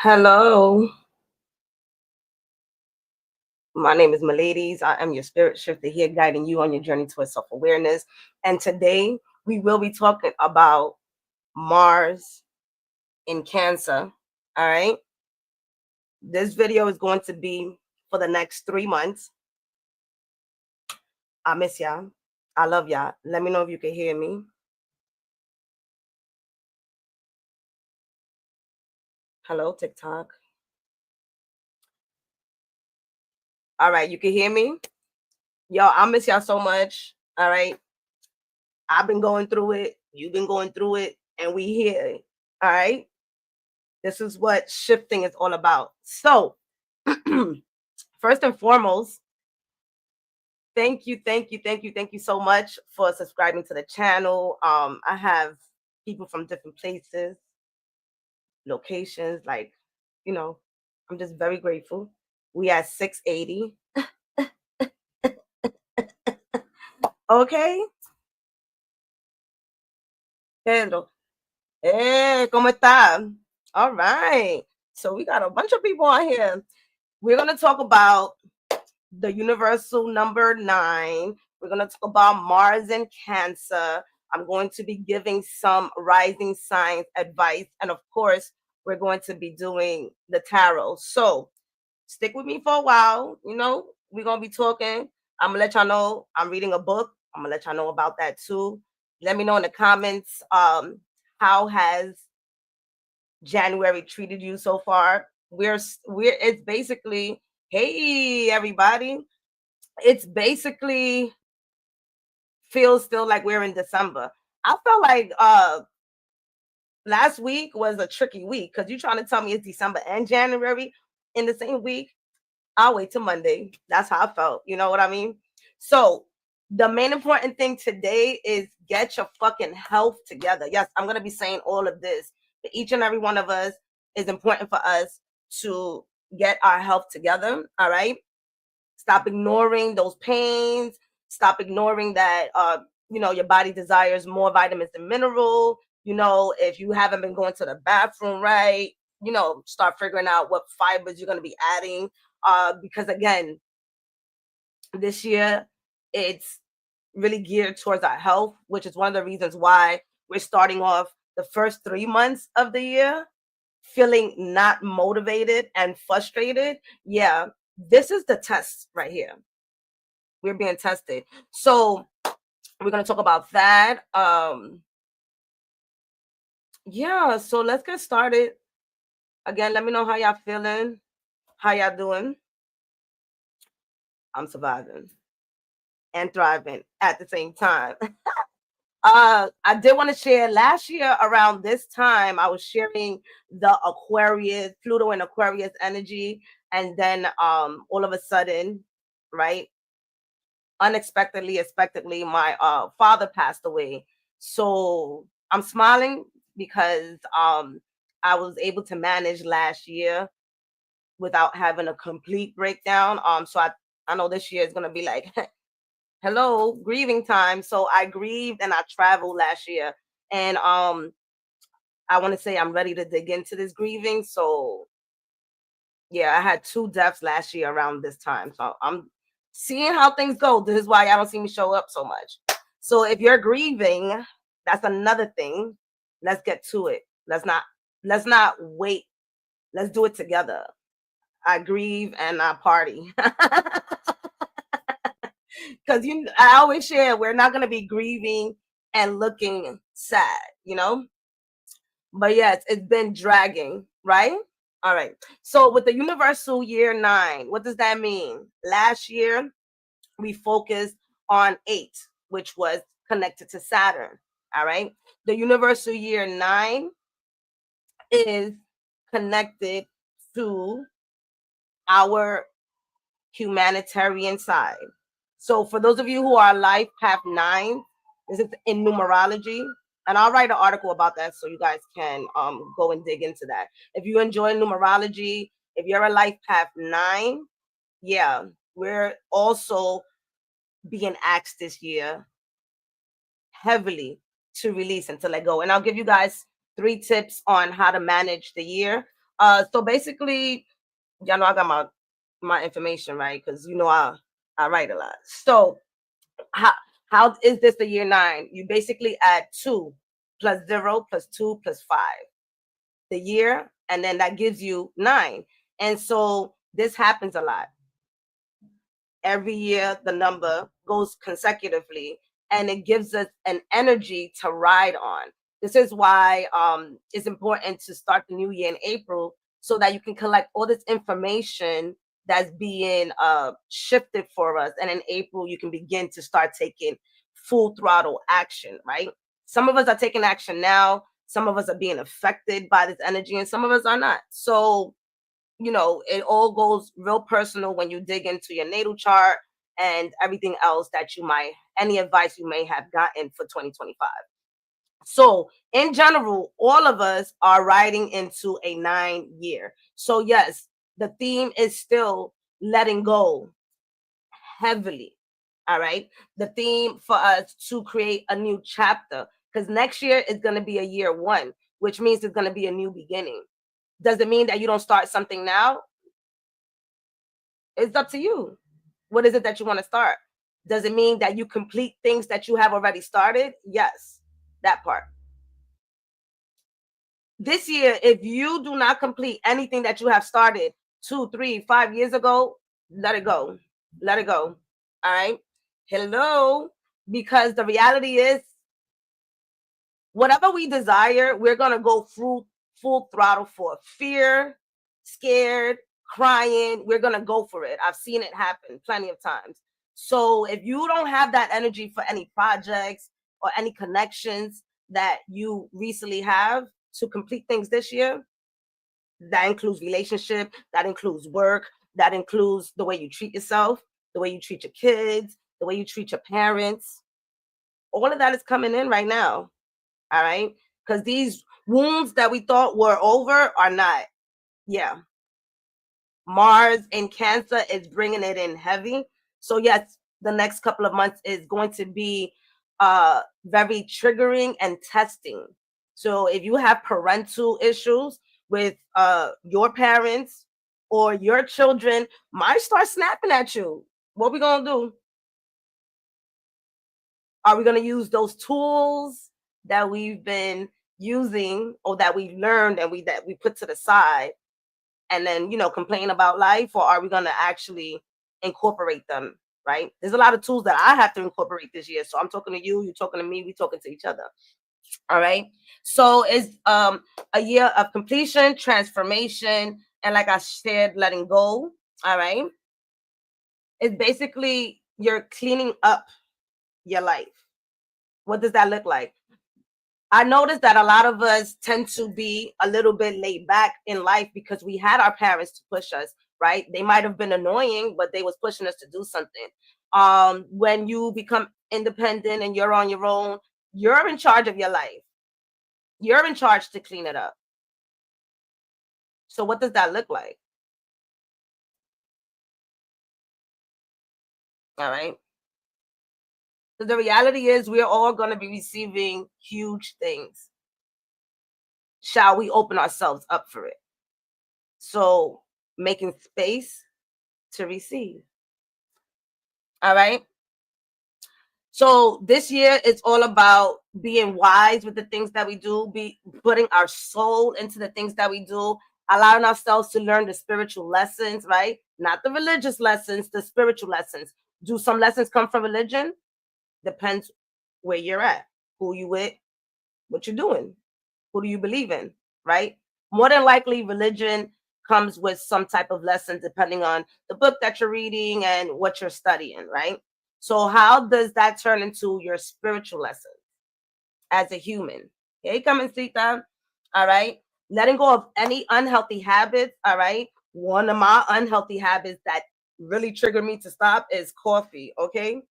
Hello, my name is Miladies. I am your spirit shifter here, guiding you on your journey towards self-awareness. And today we will be talking about Mars in Cancer. All right. This video is going to be for the next 3 months. I miss y'all. I love y'all. Let me know if you can hear me. Hello, TikTok. All right, you can hear me. Yo, I miss y'all so much. All right. I've been going through it. You've been going through it. And we here. All right. This is what shifting is all about. So, first and foremost, thank you so much for subscribing to the channel. I have people from different places, locations, like, I'm just very grateful. We at 680. Okay. Pedro. Hey, ¿cómo está? All right. So we got a bunch of people on here. We're going to talk about the universal number 9. We're going to talk about Mars and Cancer. I'm going to be giving some rising signs advice. And of course, we're going to be doing the tarot. So stick with me for a while. We're going to be talking. I'm going to let y'all know I'm reading a book. I'm going to let y'all know about that too. Let me know in the comments, how has January treated you so far? It's basically, hey everybody, it's basically feels still like we're in December. I felt like last week was a tricky week because you're trying to tell me it's December and January in the same week. I'll wait till Monday. That's how I felt. You know what I mean? So the main important thing today is get your fucking health together. Yes, I'm going to be saying all of this. For each and every one of us is important for us to get our health together. All right. Stop ignoring those pains. Stop ignoring that, your body desires more vitamins and mineral. If you haven't been going to the bathroom right, start figuring out what fibers you're going to be adding. Because again, this year it's really geared towards our health, which is one of the reasons why we're starting off the first 3 months of the year feeling not motivated and frustrated. Yeah, this is the test right here. We're being tested. So we're going to talk about that. Yeah, so let's get started. Again, let me know how y'all feeling. How y'all doing? I'm surviving and thriving at the same time. I did want to share last year around this time, I was sharing the Aquarius, Pluto and Aquarius energy. And then all of a sudden, right, unexpectedly, expectedly, my father passed away. So I'm smiling because I was able to manage last year without having a complete breakdown. So I know this year is going to be like, hello, grieving time. So I grieved and I traveled last year. And I want to say I'm ready to dig into this grieving. So yeah, I had 2 deaths last year around this time. So I'm seeing how things go. This is why y'all don't see me show up so much. So if you're grieving, that's another thing. Let's get to it. Let's not wait. Let's do it together. I grieve and I party. Because I always share we're not going to be grieving and looking sad, But yes, it's been dragging, right? All right. So with the universal year 9, what does that mean? Last year, we focused on 8, which was connected to Saturn. All right. The universal year 9 is connected to our humanitarian side. So for those of you who are life path 9, this is in numerology. And I'll write an article about that so you guys can go and dig into that. If you enjoy numerology, if you're a life path 9, yeah, we're also being asked this year heavily to release and to let go. And I'll give you guys 3 tips on how to manage the year. So basically, y'all know I got my information right because I write a lot. So how is this the year 9? You basically add 2 plus 0 plus 2 plus 5, the year, and then that gives you 9. And so this happens a lot. Every year the number goes consecutively, and it gives us an energy to ride on. This is why it's important to start the new year in April, so that you can collect all this information that's being shifted for us, and in April you can begin to start taking full throttle action, right? Some of us are taking action now, some of us are being affected by this energy, and some of us are not. So it all goes real personal when you dig into your natal chart and everything else that any advice you may have gotten for 2025. So in general, all of us are riding into a 9 year. So yes, the theme is still letting go heavily. All right. The theme for us to create a new chapter, because next year is going to be a year 1, which means it's going to be a new beginning. Does it mean that you don't start something now? It's up to you. What is it that you want to start? Does it mean that you complete things that you have already started? Yes, that part. This year, if you do not complete anything that you have started 2, 3, 5 years ago, let it go. Let it go. All right. Hello. Because the reality is, whatever we desire, we're going to go full throttle for. Fear, scared, crying, we're going to go for it. I've seen it happen plenty of times. So if you don't have that energy for any projects or any connections that you recently have to complete things this year, that includes relationship, that includes work, that includes the way you treat yourself, the way you treat your kids, the way you treat your parents. All of that is coming in right now. All right. Because these wounds that we thought were over are not. Yeah. Mars in Cancer is bringing it in heavy. So, yes, the next couple of months is going to be very triggering and testing. So, if you have parental issues with your parents or your children, might start snapping at you. What we going to do? Are we going to use those tools that we've been using or that we've learned and we put to the side and then complain about life, or are we going to actually incorporate them? Right, there's a lot of tools that I have to incorporate this year, so I'm talking to you, you're talking to me, we talking to each other. All right, so it's a year of completion, transformation, and like I said, letting go. All right, it's basically you're cleaning up your life. What does that look like? I noticed that a lot of us tend to be a little bit laid back in life because we had our parents to push us, right? They might have been annoying, but they was pushing us to do something. When you become independent and you're on your own, you're in charge of your life. You're in charge to clean it up. So what does that look like? All right. So the reality is we're all going to be receiving huge things. Shall we open ourselves up for it? So making space to receive. All right. So this year it's all about being wise with the things that we do, be putting our soul into the things that we do, allowing ourselves to learn the spiritual lessons, right? Not the religious lessons, the spiritual lessons. Do some lessons come from religion? Depends where you're at, who you with, what you're doing, who do you believe in, right? More than likely, religion comes with some type of lesson depending on the book that you're reading and what you're studying, right? So, how does that turn into your spiritual lesson as a human? Okay, come and see that. All right. Letting go of any unhealthy habits. All right. One of my unhealthy habits that really triggered me to stop is coffee. Okay.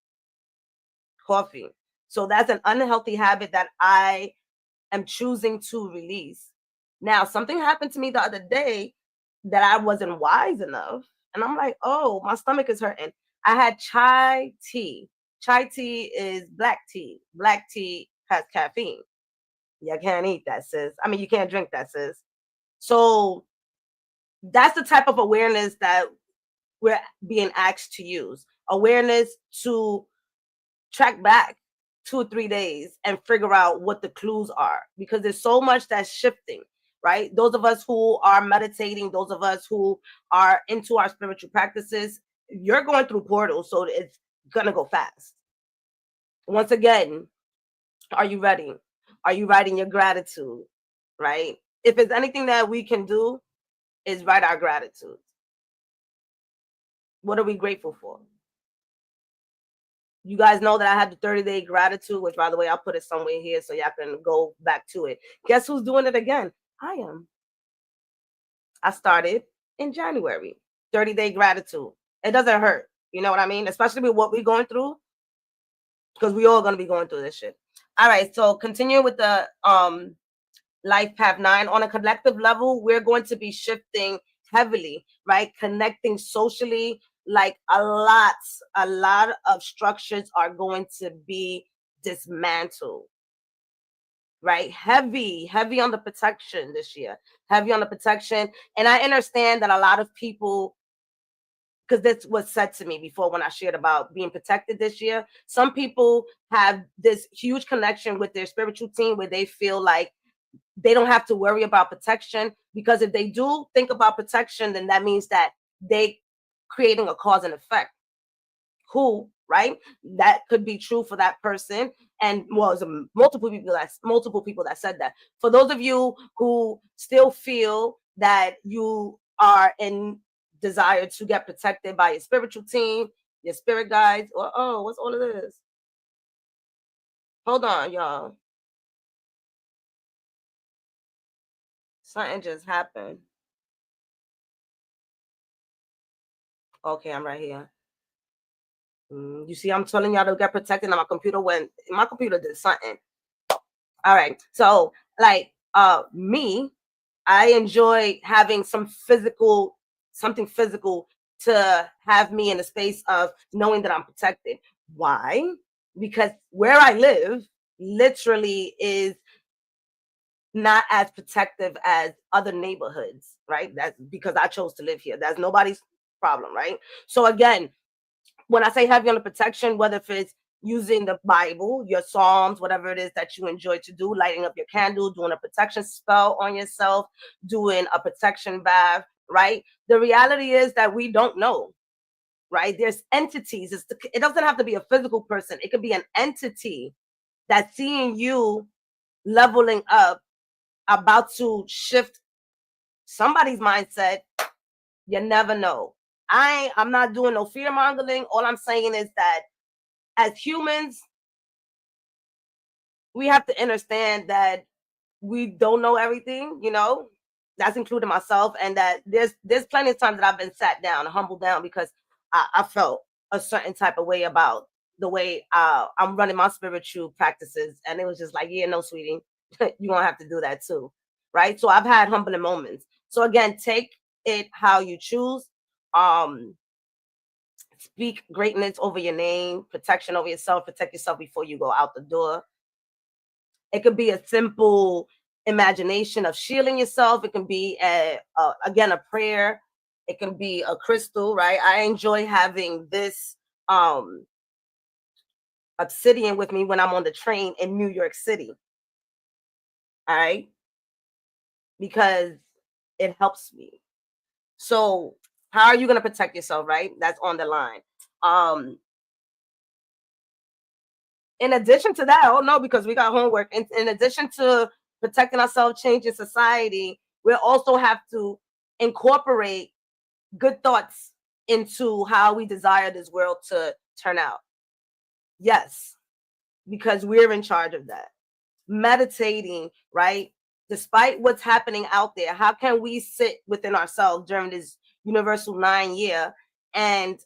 Coffee. So, that's an unhealthy habit that I am choosing to release. Now, something happened to me the other day that I wasn't wise enough. And I'm like, oh, my stomach is hurting. I had chai tea. Chai tea is black tea. Black tea has caffeine. You can't eat that, sis. I mean, you can't drink that, sis. So That's the type of awareness that we're being asked to use. Awareness to track back 2 or 3 days and figure out what the clues are, because there's so much that's shifting, right? Those of us who are meditating, those of us who are into our spiritual practices, you're going through portals, so it's gonna go fast. Once again, are you ready? Are you writing your gratitude, right? If it's anything that we can do, is write our gratitude. What are we grateful for? You guys know that I had the 30-day gratitude, which, by the way, I'll put it somewhere here so y'all can go back to it. Guess who's doing it again? I am. I started in January. 30-day gratitude. It doesn't hurt. You know what I mean? Especially with what we're going through, because we all going to be going through this shit. All right, so continue with the life path 9. On a collective level, we're going to be shifting heavily, right? Connecting socially, like a lot of structures are going to be dismantled, right? Heavy on the protection this year, heavy on the protection. And I understand that a lot of people, because this was said to me before when I shared about being protected this year, some people have this huge connection with their spiritual team where they feel like they don't have to worry about protection, because if they do think about protection, then that means that they creating a cause and effect. Who, right? That could be true for that person. And well, it's multiple people that said that. For those of you who still feel that you are in desire to get protected by your spiritual team, your spirit guides, or oh, what's all of this? Hold on, y'all. Something just happened. Okay, I'm right here. You see, I'm telling y'all to get protected, and my computer did something. All right. So, like, me, I enjoy having something physical to have me in a space of knowing that I'm protected. Why? Because where I live literally is not as protective as other neighborhoods, right? That's because I chose to live here. That's nobody's problem, right? So again, when I say heavy on the protection, whether if it's using the Bible, your Psalms, whatever it is that you enjoy to do, lighting up your candle, doing a protection spell on yourself, doing a protection bath, right? The reality is that we don't know, right? There's entities. It doesn't have to be a physical person. It could be an entity that's seeing you leveling up, about to shift somebody's mindset. You never know. I'm not doing no fear mongering. All I'm saying is that as humans, we have to understand that we don't know everything, that's including myself. And that there's plenty of times that I've been sat down, humbled down, because I felt a certain type of way about the way I'm running my spiritual practices. And it was just like, yeah, no, sweetie, you're gonna have to do that too. Right. So I've had humbling moments. So again, take it how you choose. Speak greatness over your name, protection over yourself, protect yourself before you go out the door. It could be a simple imagination of shielding yourself. It can be again, a prayer. It can be a crystal, right? I enjoy having this obsidian with me when I'm on the train in New York City. All right. Because it helps me. So how are you going to protect yourself, right? That's on the line. In addition to that, oh no, because we got homework. In addition to protecting ourselves, changing society, we also have to incorporate good thoughts into how we desire this world to turn out. Yes, because we're in charge of that. Meditating, right? Despite what's happening out there, how can we sit within ourselves during this universal 9 year and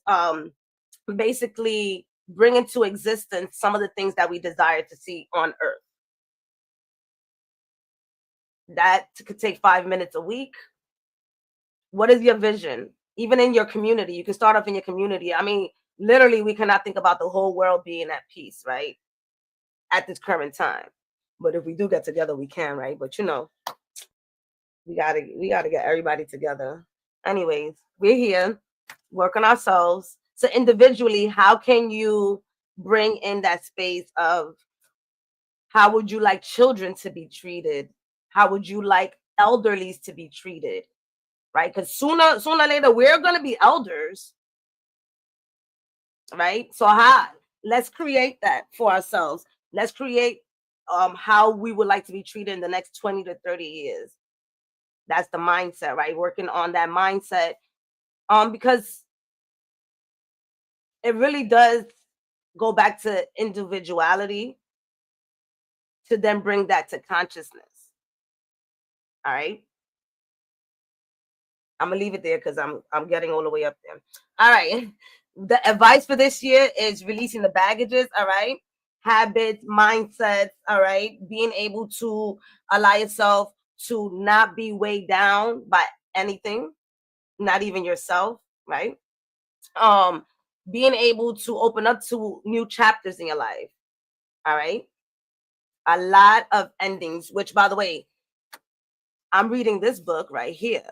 basically bring into existence some of the things that we desire to see on earth? That could take 5 minutes a week. What is your vision? Even in your community, you can start off in your community. I mean, literally, we cannot think about the whole world being at peace, right? At this current time. But if we do get together, we can, right? But we gotta get everybody together. Anyways, we're here, work on ourselves. So individually, how can you bring in that space of how would you like children to be treated? How would you like elderlies to be treated? Right? Because sooner or later, we're gonna be elders, right? So let's create that for ourselves. Let's create how we would like to be treated in the next 20 to 30 years. That's the mindset, right? Working on that mindset. Because it really does go back to individuality to then bring that to consciousness. All right. I'm gonna leave it there because I'm getting all the way up there. All right. The advice for this year is releasing the baggages. All right. Habits, mindsets. All right. Being able to allow yourself to not be weighed down by anything, not even yourself. Right. Being able to open up to new chapters in your life. All right. A lot of endings, which by the way, I'm reading this book right here.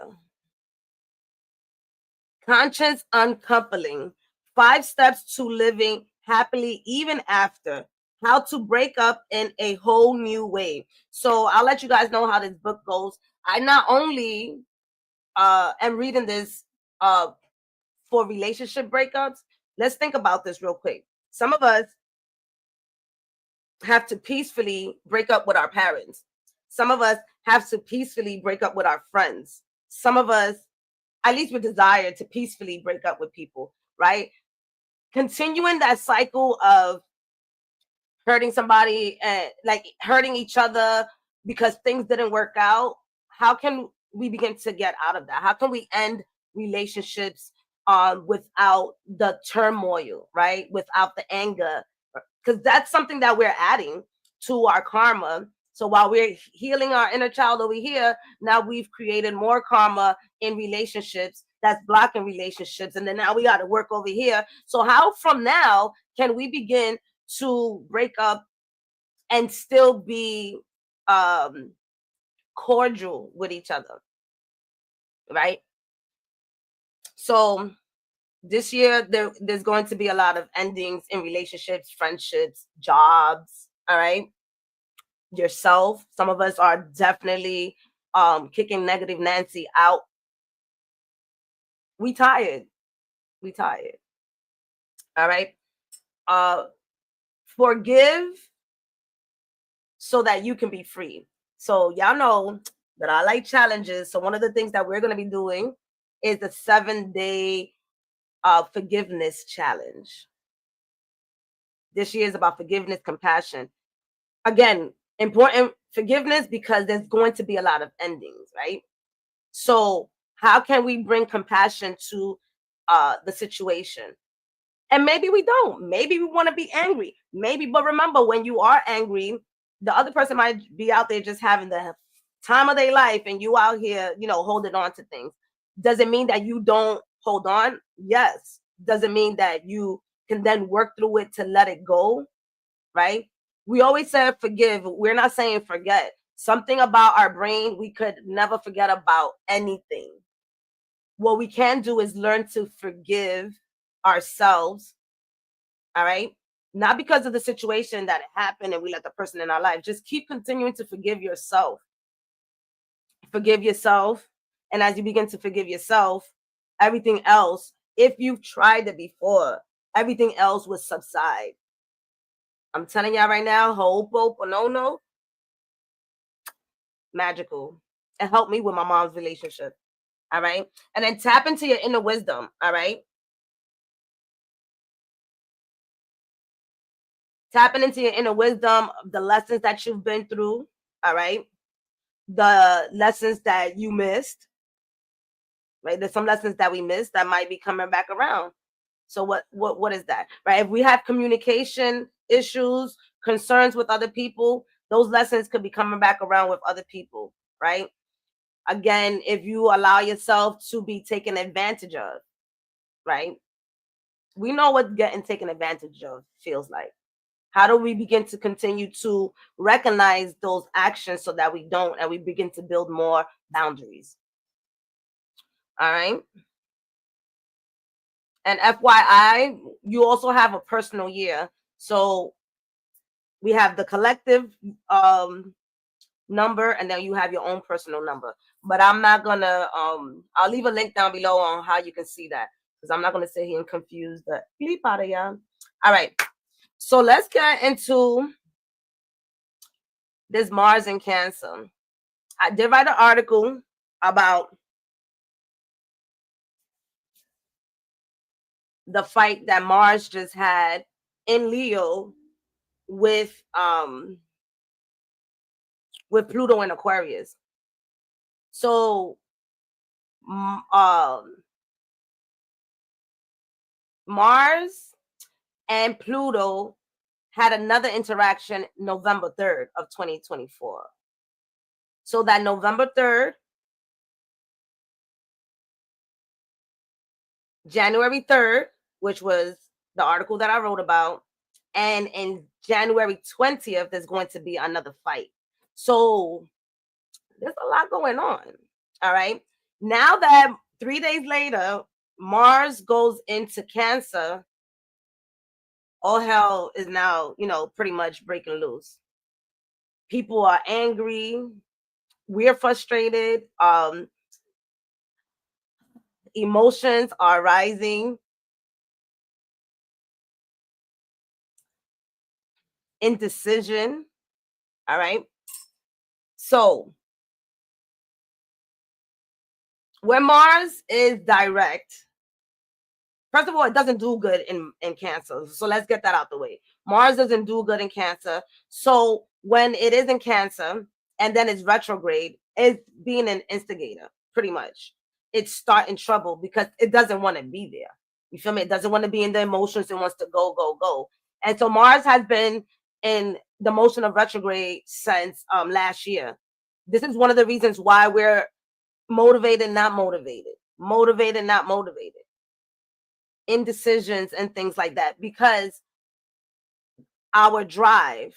Conscience Uncoupling, 5 Steps to Living Happily Even After, How to Break Up in a Whole New Way. So I'll let you guys know how this book goes. I not only am reading this for relationship breakups. Let's think about this real quick. Some of us have to peacefully break up with our parents. Some of us have to peacefully break up with our friends. Some of us, at least with desire to peacefully break up with people, right? Continuing that cycle of hurting somebody and like hurting each other because things didn't work out. How can we begin to get out of that? How can we end relationships without the turmoil, right? Without the anger, because that's something that we're adding to our karma. So while we're healing our inner child over here, now we've created more karma in relationships that's blocking relationships. And then now we got to work over here. So how from now can we begin to break up and still be cordial with each other, right? So this year there's going to be a lot of endings in relationships, friendships, jobs, all right? Yourself. Some of us are definitely kicking negative Nancy out. We tired. We tired. All right. Forgive so that you can be free. So y'all know that I like challenges. So one of the things that we're going to be doing is the 7-day forgiveness challenge. This year is about forgiveness, compassion. Again, important forgiveness because there's going to be a lot of endings, right? So how can we bring compassion to the situation? And maybe we don't. Maybe we want to be angry. Maybe, but remember, when you are angry, the other person might be out there just having the time of their life, and you out here, holding on to things. Does it mean that you don't hold on? Yes. Does it mean that you can then work through it to let it go? Right? We always say forgive. We're not saying forget. Something about our brain, we could never forget about anything. What we can do is learn to forgive ourselves. All right. Not because of the situation that happened and we let the person in our life. Just keep continuing to forgive yourself. Forgive yourself. And as you begin to forgive yourself, everything else, if you've tried it before, everything else will subside. I'm telling y'all right now, Ho'oponopono, magical. It helped me with my mom's relationship. All right. And then tap into your inner wisdom. All right. Tapping into your inner wisdom, the lessons that you've been through. All right. The lessons that you missed. Right. There's some lessons that we missed that might be coming back around. So what is that? Right. If we have communication issues, concerns with other people, those lessons could be coming back around with other people. Right. Again, if you allow yourself to be taken advantage of, right? We know what getting taken advantage of feels like. How do we begin to continue to recognize those actions so that we don't, and we begin to build more boundaries? All right. And FYI, you also have a personal year. So we have the collective number, and then you have your own personal number. But I'm not gonna I'll leave a link down below on how you can see that, because I'm not gonna sit here and confuse the bleep out of y'all. All right. So let's get into this Mars in Cancer. I did write an article about the fight that Mars just had in Leo with Pluto and Aquarius. So Mars and Pluto had another interaction November 3rd of 2024. So that November 3rd, January 3rd, which was the article that I wrote about, and in January 20th, there's going to be another fight. So there's a lot going on. All right. Now that 3 days later, Mars goes into Cancer, all hell is now, pretty much breaking loose. People are angry. We're frustrated. Emotions are rising. Indecision. All right. So when Mars is direct, first of all, it doesn't do good in Cancer. So let's get that out the way. Mars doesn't do good in Cancer. So when it is in Cancer and then it's retrograde, it's being an instigator, pretty much. It's starting trouble because it doesn't want to be there. You feel me? It doesn't want to be in the emotions. It wants to go, go, go. And so Mars has been in the motion of retrograde since last year. This is one of the reasons why we're motivated, not motivated. Motivated, not motivated. Indecisions and things like that, because our drive,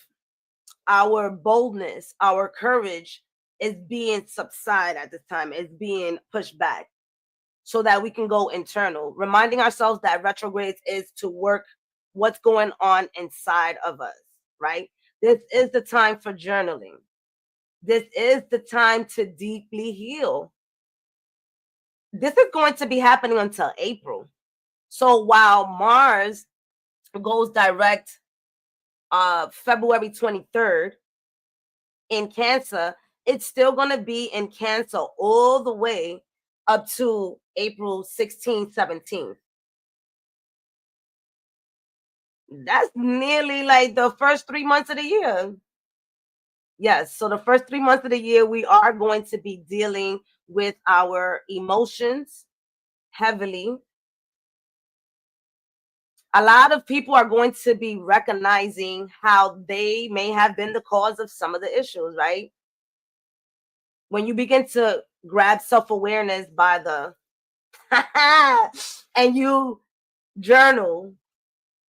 our boldness, our courage is being subsided at this time, is being pushed back so that we can go internal, reminding ourselves that retrogrades is to work what's going on inside of us, right? This is the time for journaling. This is the time to deeply heal. This is going to be happening until April. So while Mars goes direct February 23rd in Cancer, it's still going to be in Cancer all the way up to April 16th, 17th. That's nearly like the first 3 months of the year. Yes, so the first 3 months of the year, we are going to be dealing with our emotions heavily. A lot of people are going to be recognizing how they may have been the cause of some of the issues, right? When you begin to grab self-awareness by the and you journal,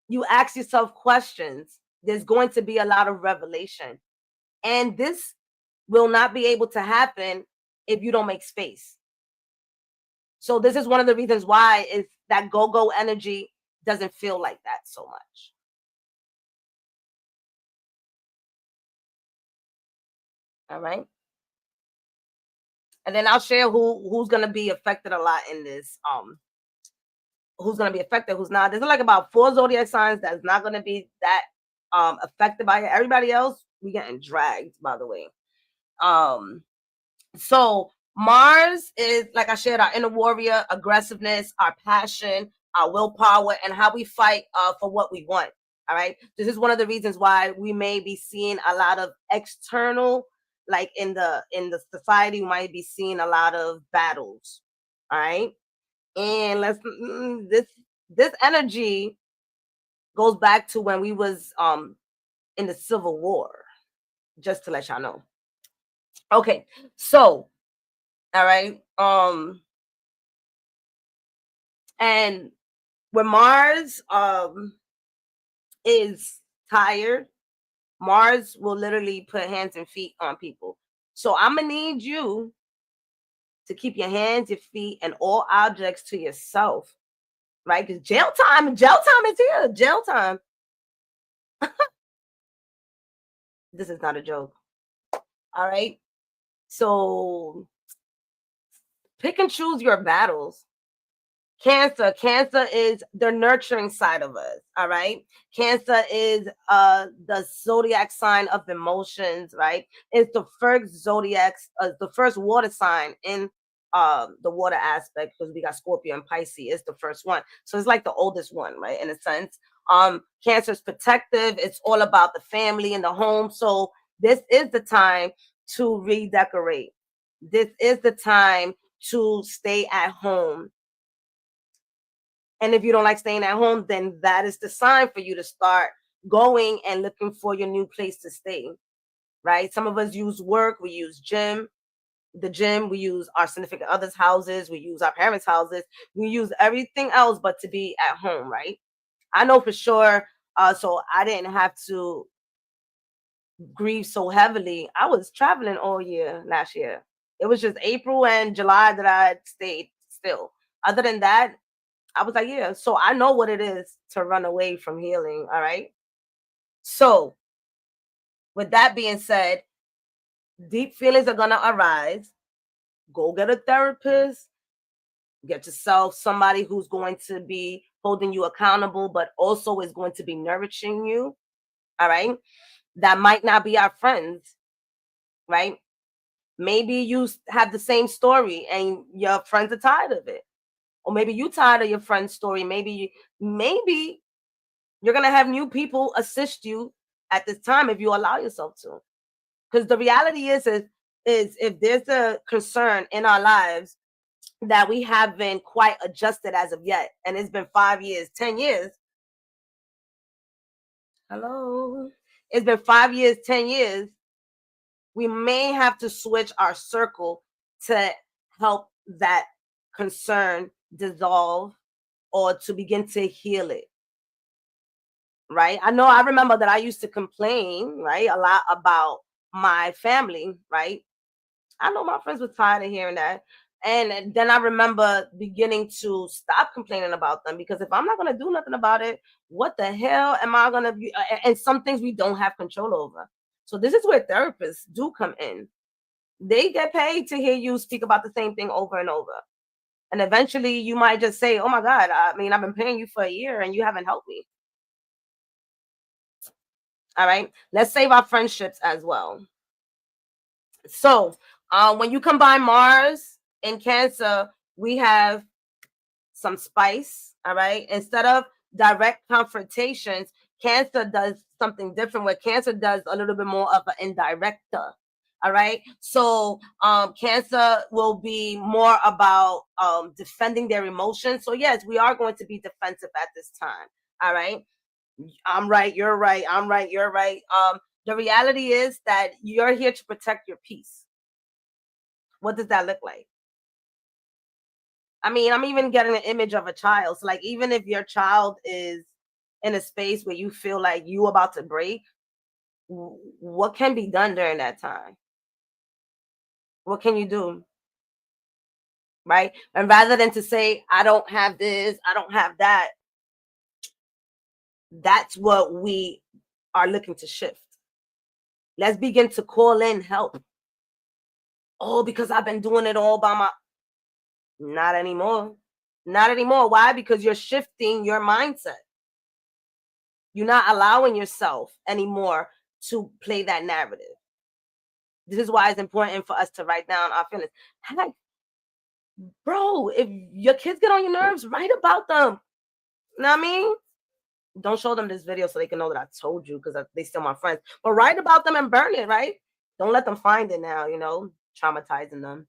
you ask yourself questions, there's going to be a lot of revelation. And this will not be able to happen if you don't make space. So this is one of the reasons why is that go-go energy doesn't feel like that so much. All right. And then I'll share who's going to be affected a lot in this. Who's going to be affected, who's not. There's like about 4 zodiac signs that's not going to be that affected by it. Everybody else, we getting dragged, by the way. So Mars is, like I shared, our inner warrior, aggressiveness, our passion, our willpower, and how we fight for what we want. All right. This is one of the reasons why we may be seeing a lot of external, like in the society, we might be seeing a lot of battles. All right. And this energy goes back to when we was in the Civil War, just to let y'all know. Okay, so all right, and when Mars is tired, Mars will literally put hands and feet on people. So I'm gonna need you to keep your hands, your feet, and all objects to yourself, right? Because jail time is here. Jail time. This is not a joke. All right. So pick and choose your battles. Cancer is the nurturing side of us. All right. Cancer is the zodiac sign of emotions, right? It's the first the first water sign in the water aspect, because we got Scorpio and Pisces. It's the first one. So it's like the oldest one, right? In a sense. Cancer is protective. It's all about the family and the home. So this is the time to redecorate. This is the time to stay at home. And if you don't like staying at home, then that is the sign for you to start going and looking for your new place to stay, right? Some of us use work, we use the gym, we use our significant others' houses, we use our parents' houses, we use everything else but to be at home, right? I know for sure. So I didn't have to grieve so heavily. I was traveling all year last year. It was just April and July that I stayed still. Other than that, I was like, yeah, so I know what it is to run away from healing. All right. So, with that being said, deep feelings are going to arise. Go get a therapist, get yourself somebody who's going to be holding you accountable, but also is going to be nourishing you. All right. That might not be our friends, right? Maybe you have the same story and your friends are tired of it. Or maybe you tired of your friend's story. Maybe you're going to have new people assist you at this time if you allow yourself to. Because the reality is if there's a concern in our lives that we haven't quite adjusted as of yet, and it's been 5 years, 10 years. Hello. It's been 5 years, 10 years. We may have to switch our circle to help that concern dissolve or to begin to heal it. Right? I remember that I used to complain, right, a lot about my family, right? I know my friends were tired of hearing that. And then I remember beginning to stop complaining about them, because if I'm not going to do nothing about it, what the hell am I going to be? And some things we don't have control over. So this is where therapists do come in. They get paid to hear you speak about the same thing over and over. And eventually you might just say, oh my God, I mean, I've been paying you for a year and you haven't helped me. All right. Let's save our friendships as well. So when you combine Mars and Cancer, we have some spice. All right. Instead of direct confrontations, Cancer does something different, where Cancer does a little bit more of an indirector. All right. So Cancer will be more about defending their emotions. So yes, we are going to be defensive at this time. All right. I'm right, you're right, I'm right, you're right. The reality is that you're here to protect your peace. What does that look like? I mean, I'm even getting an image of a child. So like, even if your child is in a space where you feel like you about to break, what can be done during that time? What can you do? Right? And rather than to say, I don't have this, I don't have that, that's what we are looking to shift. Let's begin to call in help. Oh, because I've been doing it all by my. Not anymore. Not anymore. Why? Because you're shifting your mindset. You're not allowing yourself anymore to play that narrative. This is why it's important for us to write down our feelings. I'm like, bro, if your kids get on your nerves, write about them. You know what I mean? Don't show them this video so they can know that I told you, because they still my friends. But write about them and burn it, right? Don't let them find it now, traumatizing them.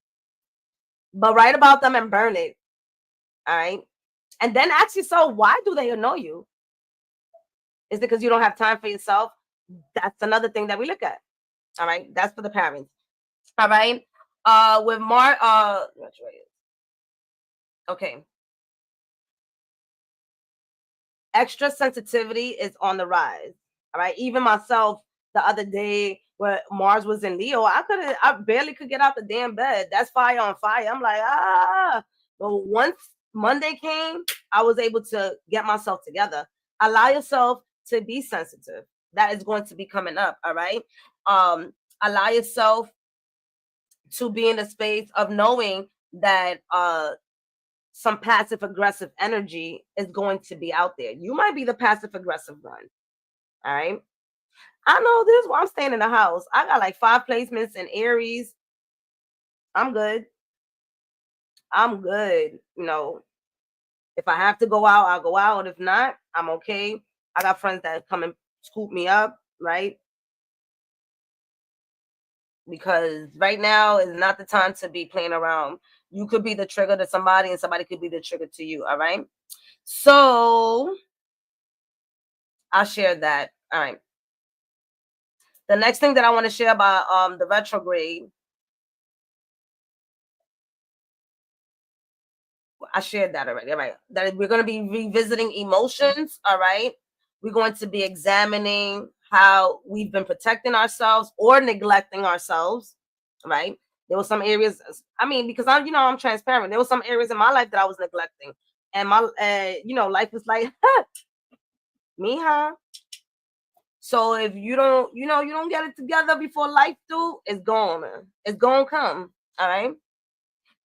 But write about them and burn it. All right. And then ask yourself, why do they annoy you? Is it because you don't have time for yourself? That's another thing that we look at. All right. That's for the parents. All right. With Mark, okay. Extra sensitivity is on the rise. All right. Even myself, the other day, where Mars was in Leo, I barely could get out the damn bed. That's fire on fire. I'm like, but once Monday came, I was able to get myself together. Allow yourself to be sensitive. That is going to be coming up. All right. Allow yourself to be in a space of knowing that some passive aggressive energy is going to be out there. You might be the passive aggressive one. All right. I know this while I'm staying in the house. I got like 5 placements in Aries. I'm good. I'm good. You know, if I have to go out, I'll go out. If not, I'm okay. I got friends that come and scoop me up, right? Because right now is not the time to be playing around. You could be the trigger to somebody and somebody could be the trigger to you. All right. So I'll share that. All right. The next thing that I want to share about the retrograde, I shared that already. All right. That we're going to be revisiting emotions. All right. We're going to be examining how we've been protecting ourselves or neglecting ourselves. Right. There were some areas, I mean, because I'm transparent. There were some areas in my life that I was neglecting. And my, life was like, me, huh? So if you don't, you don't get it together before life do, it's gone. It's gonna come. All right.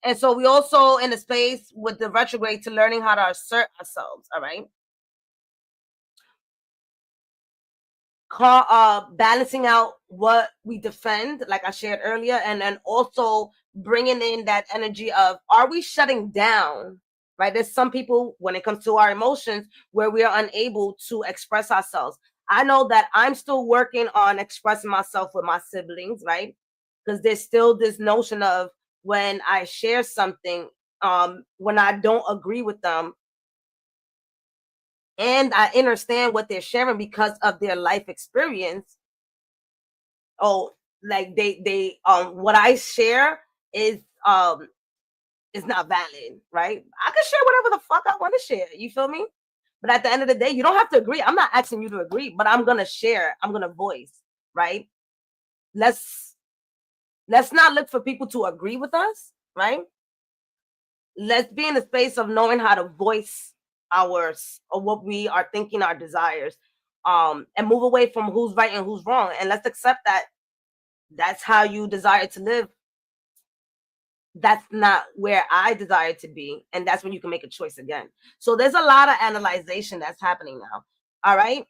And so we also in the space with the retrograde to learning how to assert ourselves. All right. Balancing out what we defend, like I shared earlier, and then also bringing in that energy of, are we shutting down? Right. There's some people when it comes to our emotions where we are unable to express ourselves. I know that I'm still working on expressing myself with my siblings, right? Because there's still this notion of when I share something, when I don't agree with them, and I understand what they're sharing because of their life experience. Oh, like they what I share is um is not valid, right? I can share whatever the fuck I want to share. You feel me? But at the end of the day, you don't have to agree. I'm not asking you to agree, but I'm gonna share. I'm gonna voice, right? Let's let's not look for people to agree with us, right? Let's be in the space of knowing how to voice ours or what we are thinking, our desires, and move away from who's right and who's wrong. And let's accept that that's how you desire to live. That's not where I desire to be. And that's when you can make a choice again. So there's a lot of analyzation that's happening now. All right.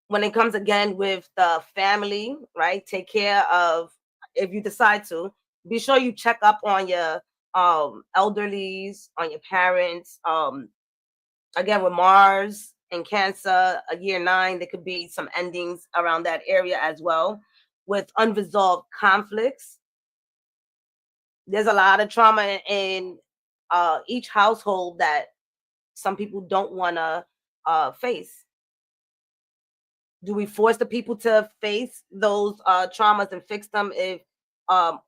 When it comes again with the family, right? Take care of, if you decide to, be sure you check up on your elderlies, on your parents. Again, with Mars and Cancer, a year 9, there could be some endings around that area as well with unresolved conflicts. There's a lot of trauma in each household that some people don't want to face. Do we force the people to face those traumas and fix them if um,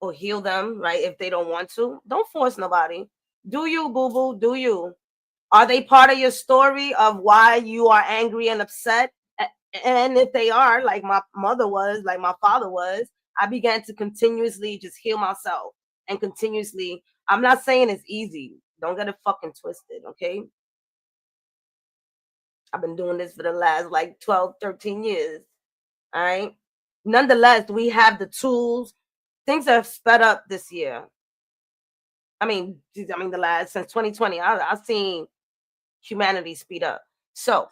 or heal them, right? If they don't want to, don't force nobody. Do you, boo boo? Do you? Are they part of your story of why you are angry and upset? And if they are, like my mother was, like my father was, I began to continuously just heal myself and continuously. I'm not saying it's easy. Don't get it fucking twisted, okay? I've been doing this for the last like 12, 13 years. All right. Nonetheless, we have the tools. Things have sped up this year. The last since 2020, I've seen humanity speed up. So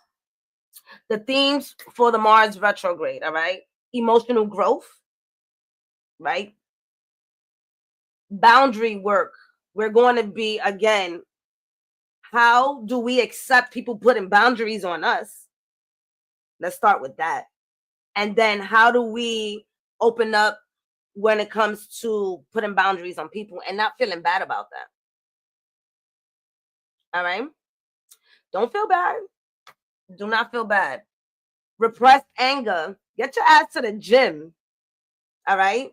the themes for the Mars retrograde, all right? Emotional growth, right? Boundary work. We're going to be, again, how do we accept people putting boundaries on us? Let's start with that. And then how do we open up when it comes to putting boundaries on people and not feeling bad about that? All right? Don't feel bad. Do not feel bad. Repressed anger. Get your ass to the gym. All right?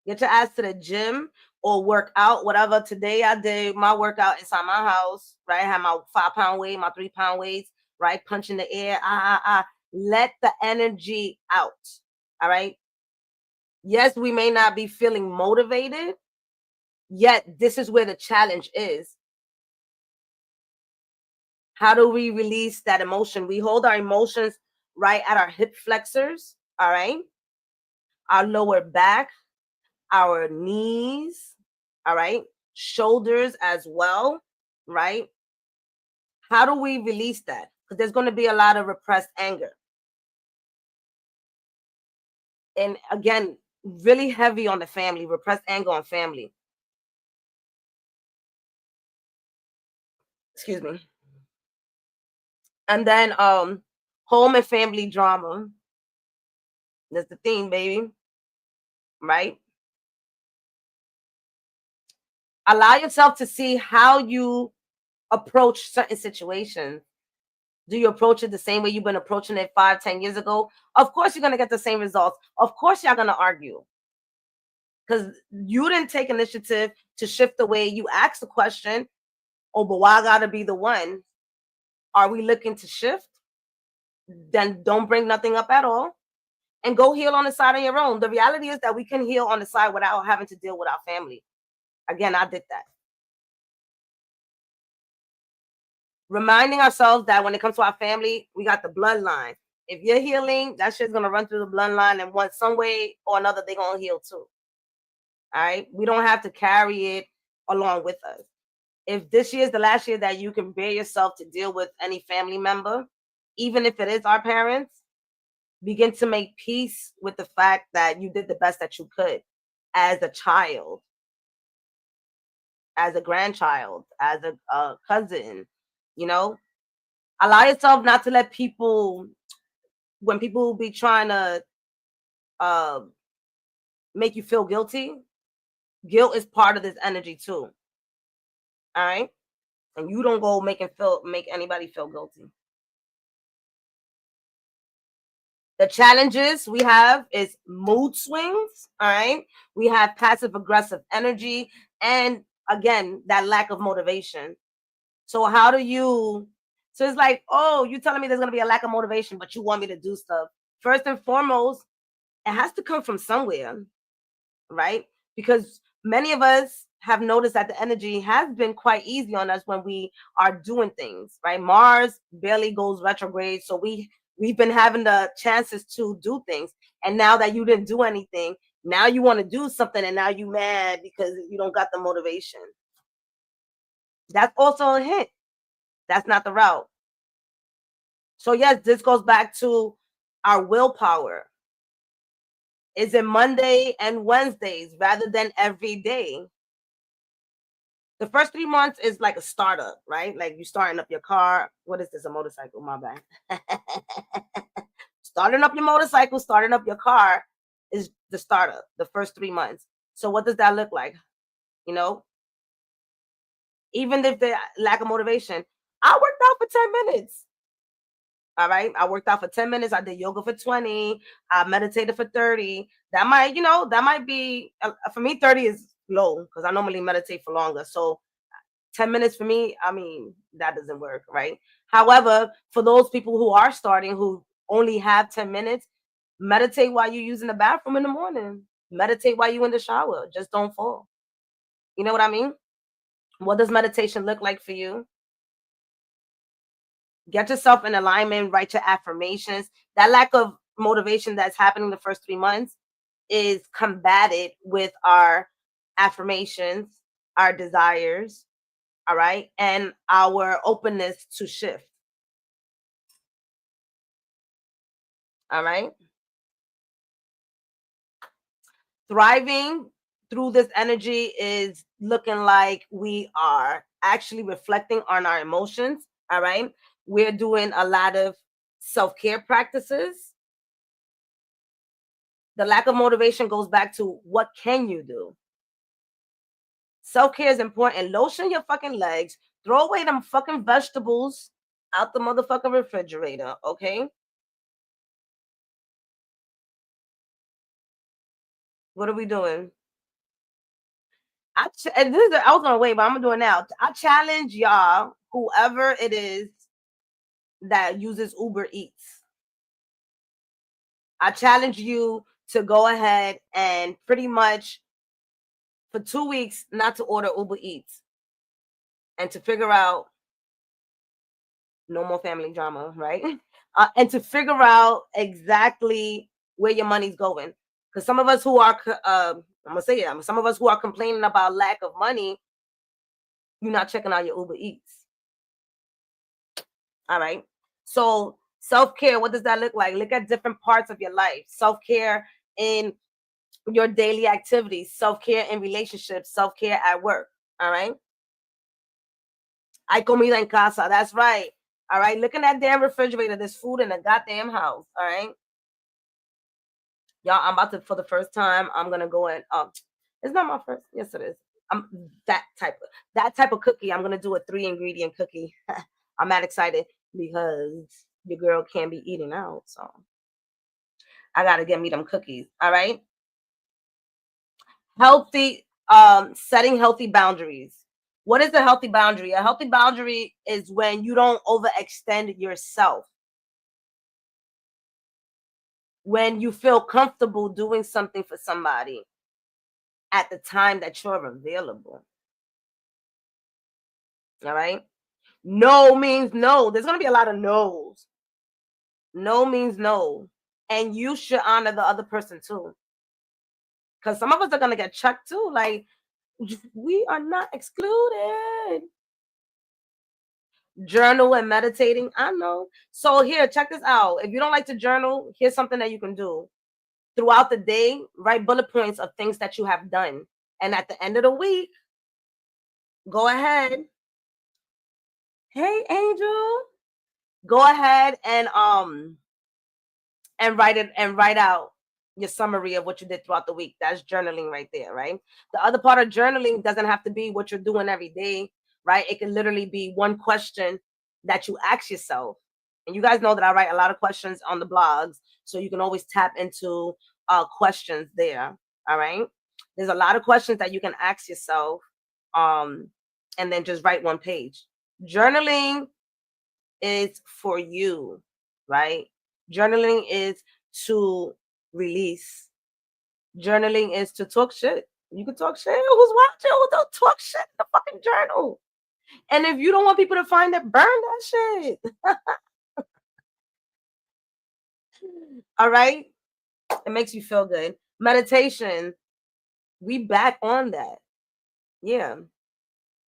Get your ass to the gym or work out, whatever. Today I did my workout inside my house, right? I had my 5-pound weight, my 3-pound weights, right? Punching the air. Let the energy out. All right. Yes, we may not be feeling motivated, yet this is where the challenge is. How do we release that emotion? We hold our emotions right at our hip flexors, all right? Our lower back, our knees, all right? Shoulders as well, right? How do we release that? Because there's going to be a lot of repressed anger. And again, really heavy on the family, repressed anger on family. Excuse me. And then home and family drama. That's the theme, baby. Right? Allow yourself to see how you approach certain situations. Do you approach it the same way you've been approaching it 5, 10 years ago? Of course, you're gonna get the same results. Of course, y'all gonna argue because you didn't take initiative to shift the way you ask the question. Oh, but why I gotta be the one? Are we looking to shift? Then don't bring nothing up at all and go heal on the side on your own. The reality is that we can heal on the side without having to deal with our family. Again, I did that. Reminding ourselves that when it comes to our family, we got the bloodline. If you're healing, that shit's gonna run through the bloodline, and one some way or another, they're gonna heal too. All right, we don't have to carry it along with us. If this year is the last year that you can bear yourself to deal with any family member, even if it is our parents, begin to make peace with the fact that you did the best that you could as a child, as a grandchild, as a cousin, you know. Allow yourself not to let people, when people be trying to uh make you feel guilty. Guilt is part of this energy too. All right. And you don't go make anybody feel guilty. The challenges we have is mood swings. All right. We have passive aggressive energy, and again, that lack of motivation. So how do you, so it's like, oh, you telling me there's gonna be a lack of motivation, but you want me to do stuff. First and foremost, it has to come from somewhere, right? Because many of us have noticed that the energy has been quite easy on us when we are doing things, right? Mars barely goes retrograde, so we've been having the chances to do things. And now that you didn't do anything, now you want to do something, and now you mad because you don't got the motivation. That's also a hint. That's not the route. So yes, this goes back to our willpower. Is it Monday and Wednesdays rather than every day? The first 3 months is like a startup, right? Like you starting up your car. What is this? A motorcycle? My bad. Starting up your motorcycle, starting up your car is the startup, the first 3 months. So what does that look like? You know, even if the lack of motivation, I worked out for 10 minutes. All right. I worked out for 10 minutes. I did yoga for 20. I meditated for 30. That might, that might be, for me, 30 is low because I normally meditate for longer. So 10 minutes for me, I mean, that doesn't work, right? However, for those people who are starting, who only have 10 minutes, meditate while you're using the bathroom in the morning. Meditate while you're in the shower. Just don't fall. You know what I mean? What does meditation look like for you? Get yourself in alignment, write your affirmations. That lack of motivation that's happening the first 3 months is combated with our affirmations, our desires, all right, and our openness to shift. All right. Thriving through this energy is looking like we are actually reflecting on our emotions. All right. We're doing a lot of self-care practices. The lack of motivation goes back to what can you do? Self-care is important. Lotion your fucking legs. Throw away them fucking vegetables out the motherfucking refrigerator, okay? What are we doing? I was gonna wait, but I'm gonna do it now. I challenge y'all, whoever it is that uses Uber Eats. I challenge you to go ahead and pretty much for 2 weeks not to order Uber Eats and to figure out no more family drama, right? And to figure out exactly where your money's going. Because some of us who are, I'm gonna say it, some of us who are complaining about lack of money, you're not checking out your Uber Eats. All right. So self-care, what does that look like? Look at different parts of your life. Self-care in your daily activities, self-care in relationships, self-care at work. All right. Hay comida en casa. That's right. All right. Look in that damn refrigerator. There's food in the goddamn house. All right. Y'all, I'm about to, for the first time, I'm gonna go in. It's not my first. Yes, it is. I'm that type of cookie. I'm gonna do a 3-ingredient cookie. I'm not excited because your girl can't be eating out, so I gotta get me them cookies. All right. Healthy, setting healthy boundaries. What is a healthy boundary? A healthy boundary is when you don't overextend yourself. When you feel comfortable doing something for somebody at the time that you're available. All right. No means no. There's going to be a lot of no's. No means no. And you should honor the other person too. Because some of us are going to get checked too. Like, we are not excluded. Journal and meditating. I know. So here, check this out. If you don't like to journal, here's something that you can do. Throughout the day, write bullet points of things that you have done. And at the end of the week, go ahead. Hey, Angel. Go ahead and write out your summary of what you did throughout the week. That's journaling right there, right? The other part of journaling doesn't have to be what you're doing every day, right? It can literally be one question that you ask yourself. And you guys know that I write a lot of questions on the blogs, so you can always tap into questions there. All right. There's a lot of questions that you can ask yourself, and then just write one page. Journaling is for you, right? Journaling is to release. Journaling is to talk shit. You can talk shit. Who's watching? Who don't talk shit in the fucking journal? And if you don't want people to find it, burn that shit. All right? It makes you feel good. Meditation, we back on that. Yeah.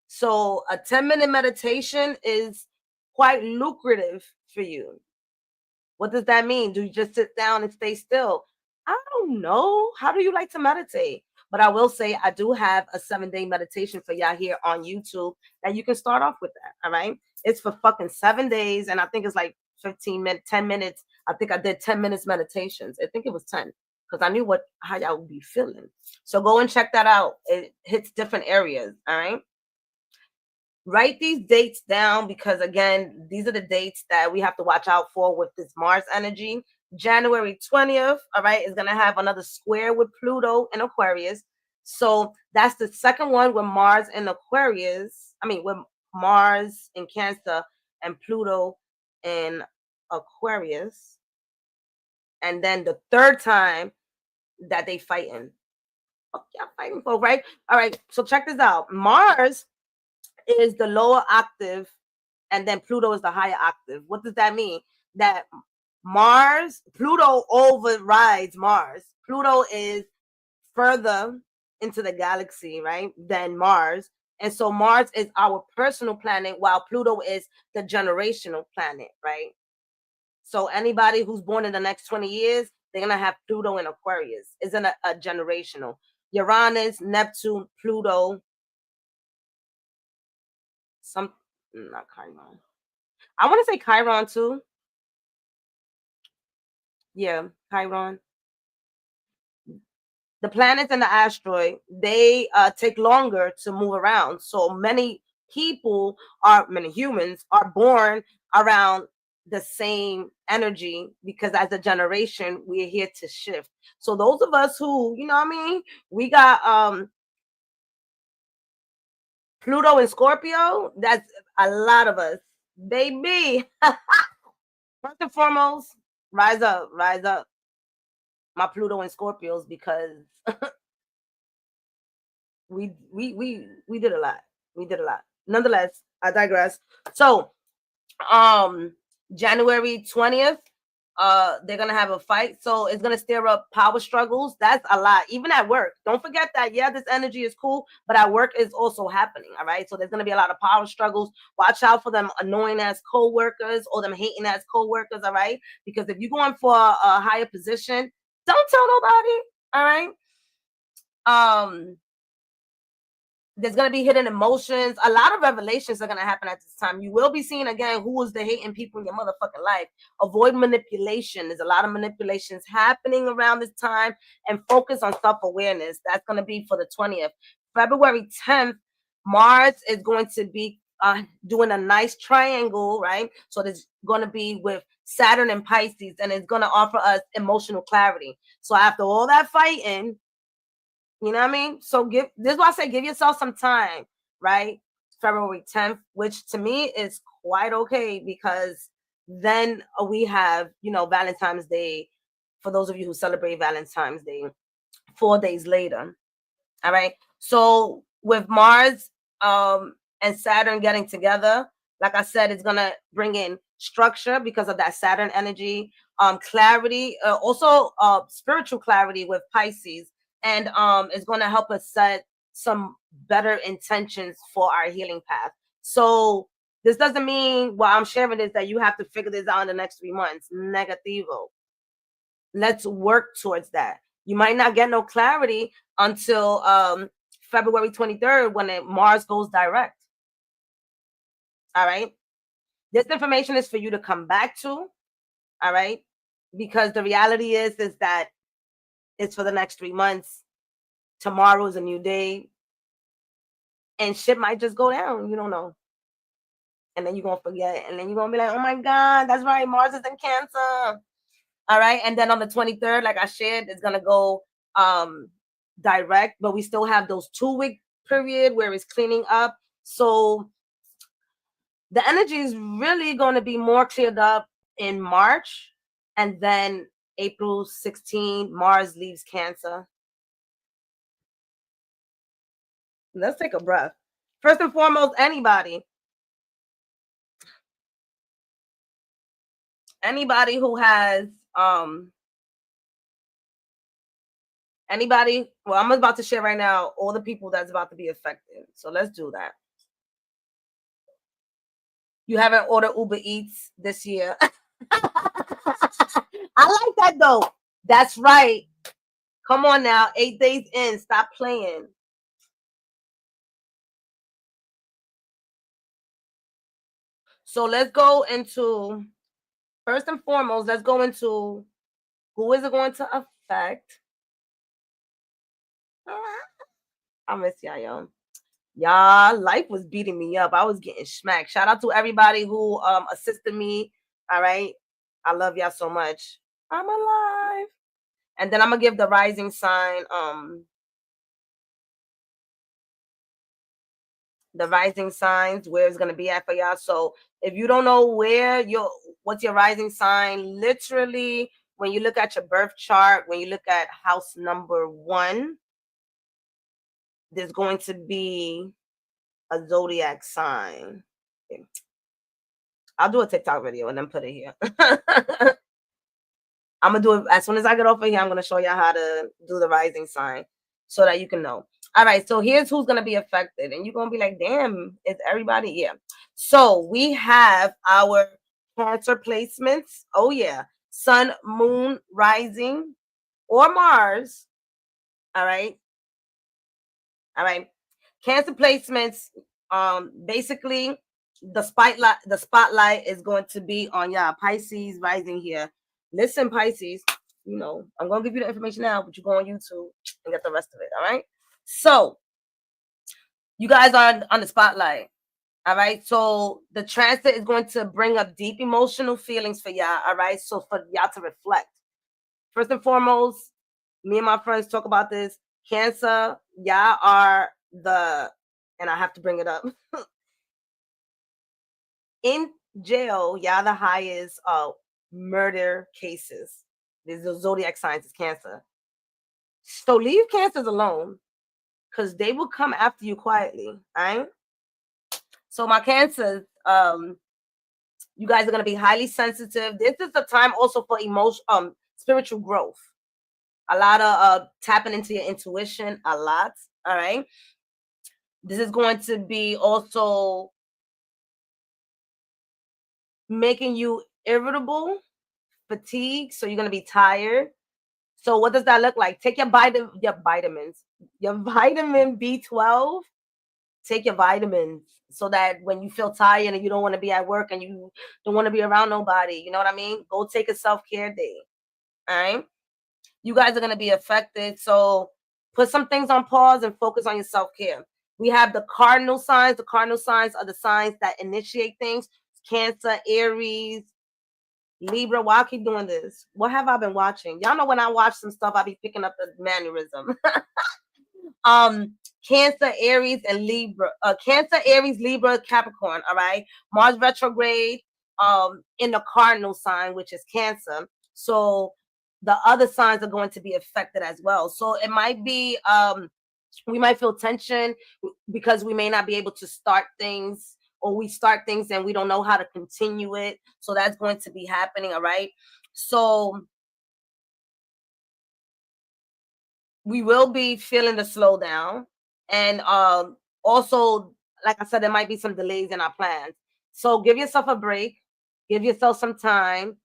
So a 10-minute meditation is quite lucrative for you. What does that mean? Do you just sit down and stay still? I don't know. How do you like to meditate? But I will say I do have a 7-day meditation for y'all here on YouTube that you can start off with that. All right. It's for fucking 7 days. And I think it's like 15 minutes, 10 minutes. I think I did 10 minutes meditations. I think it was 10 because I knew how y'all would be feeling. So go and check that out. It hits different areas. All right. Write these dates down because, again, these are the dates that we have to watch out for with this Mars energy. January 20th, all right, is going to have another square with Pluto in Aquarius. So that's the second one with Mars in Aquarius. I mean, with Mars in Cancer and Pluto in Aquarius. And then the third time that they fighting. Oh, yeah, fighting for, right? All right, so check this out. Mars is the lower octave, and then Pluto is the higher octave. What does that mean? That Pluto overrides Mars. Pluto is further into the galaxy, right, than Mars. And so Mars is our personal planet, while Pluto is the generational planet, right? So anybody who's born in the next 20 years, they're going to have Pluto in Aquarius. Isn't a generational. Uranus, Neptune, Pluto, not Chiron. I want to say Chiron too. Yeah, Chiron. The planets and the asteroid, they take longer to move around. So many humans are born around the same energy because as a generation, we're here to shift. So those of us who, you know what I mean, we got Pluto and Scorpio, that's a lot of us. Baby. First and foremost, rise up, rise up. my Pluto and Scorpios, because we did a lot. We did a lot. Nonetheless, I digress. So, January 20th, they're gonna have a fight, so it's gonna stir up power struggles. That's a lot, even at work. Don't forget that. Yeah, this energy is cool, but at work is also happening. All right, so there's gonna be a lot of power struggles. Watch out for them annoying ass co-workers or them hating ass co-workers. All right, because if you're going for a higher position, don't tell nobody. All right. There's going to be hidden emotions. A lot of revelations are going to happen at this time. You will be seeing again who is the hating people in your motherfucking life. Avoid manipulation. There's a lot of manipulations happening around this time, and focus on self-awareness. That's going to be for the 20th. February 10th, Mars is going to be doing a nice triangle, right? So there's going to be with Saturn and Pisces, and it's going to offer us emotional clarity. So after all that fighting, you know what I mean? So this is why I say give yourself some time, right? February 10th, which to me is quite okay, because then we have, Valentine's Day, for those of you who celebrate Valentine's Day, 4 days later. All right. So with Mars and Saturn getting together, like I said, it's gonna bring in structure because of that Saturn energy, clarity, also spiritual clarity with Pisces. And it's going to help us set some better intentions for our healing path. So this doesn't mean what I'm sharing is that you have to figure this out in the next 3 months. Negativo. Let's work towards that. You might not get no clarity until February 23rd when Mars goes direct. All right. This information is for you to come back to. All right. Because the reality is that it's for the next 3 months. Tomorrow is a new day, and shit might just go down. You don't know. And then you're going to forget. And then you're going to be like, oh my God, that's right. Mars is in Cancer. All right. And then on the 23rd, like I shared, it's going to go direct, but we still have those 2-week period where it's cleaning up. So the energy is really going to be more cleared up in March. And then April 16, Mars leaves Cancer. Let's take a breath. First and foremost, anybody who has well, I'm about to share right now all the people that's about to be affected. So let's do that. You haven't ordered Uber Eats this year. I like that though. That's right. Come on now. 8 days in. Stop playing. So let's go into, first and foremost, let's go into who is it going to affect. I miss y'all, yo. Y'all, life was beating me up. I was getting smacked. Shout out to everybody who assisted me. All right. I love y'all so much. I'm alive. And then I'm gonna give the rising sign the rising signs where it's gonna be at for y'all. So if you don't know what's your rising sign, literally when you look at your birth chart, when you look at house number 1, there's going to be a zodiac sign. Okay. I'll do a TikTok video and then put it here. I'm gonna do it as soon as I get off of here. I'm gonna show you how to do the rising sign so that you can know. All right, so here's who's gonna be affected, and you're gonna be like, "Damn, is everybody?" Yeah. So we have our Cancer placements. Oh yeah, Sun, Moon, Rising, or Mars. All right. All right. Cancer placements. Basically, the spotlight is going to be on Pisces rising here. Listen, Pisces, I'm gonna give you the information now, but you go on YouTube and get the rest of it. All right. So you guys are on the spotlight. All right. So the transit is going to bring up deep emotional feelings for y'all. All right. So for y'all to reflect. First and foremost, me and my friends talk about this. Cancer, y'all are and I have to bring it up. In jail, y'all the highest murder cases. The zodiac signs is Cancer. So leave Cancers alone, because they will come after you quietly. All right. So my Cancers, you guys are gonna be highly sensitive. This is the time also for spiritual growth. A lot of tapping into your intuition, a lot. All right. This is going to be also making you irritable, fatigued. So you're gonna be tired. So what does that look like? Take your vitamins, your vitamin B12. Take your vitamins so that when you feel tired and you don't want to be at work and you don't want to be around nobody, you know what I mean? Go take a self-care day. All right. You guys are going to be affected. So put some things on pause and focus on your self-care. We have the cardinal signs. The cardinal signs are the signs that initiate things. Cancer, Aries, Libra. Why I keep doing this? What have I been watching? Y'all know when I watch some stuff, I be picking up the mannerism. Cancer, Aries, and Libra. Cancer, Aries, Libra, Capricorn. All right. Mars retrograde in the cardinal sign, which is Cancer. So the other signs are going to be affected as well. So it might be we might feel tension because we may not be able to start things, or we start things and we don't know how to continue it. So that's going to be happening. All right. So we will be feeling the slowdown. And also, like I said, there might be some delays in our plans. So give yourself a break. Give yourself some time.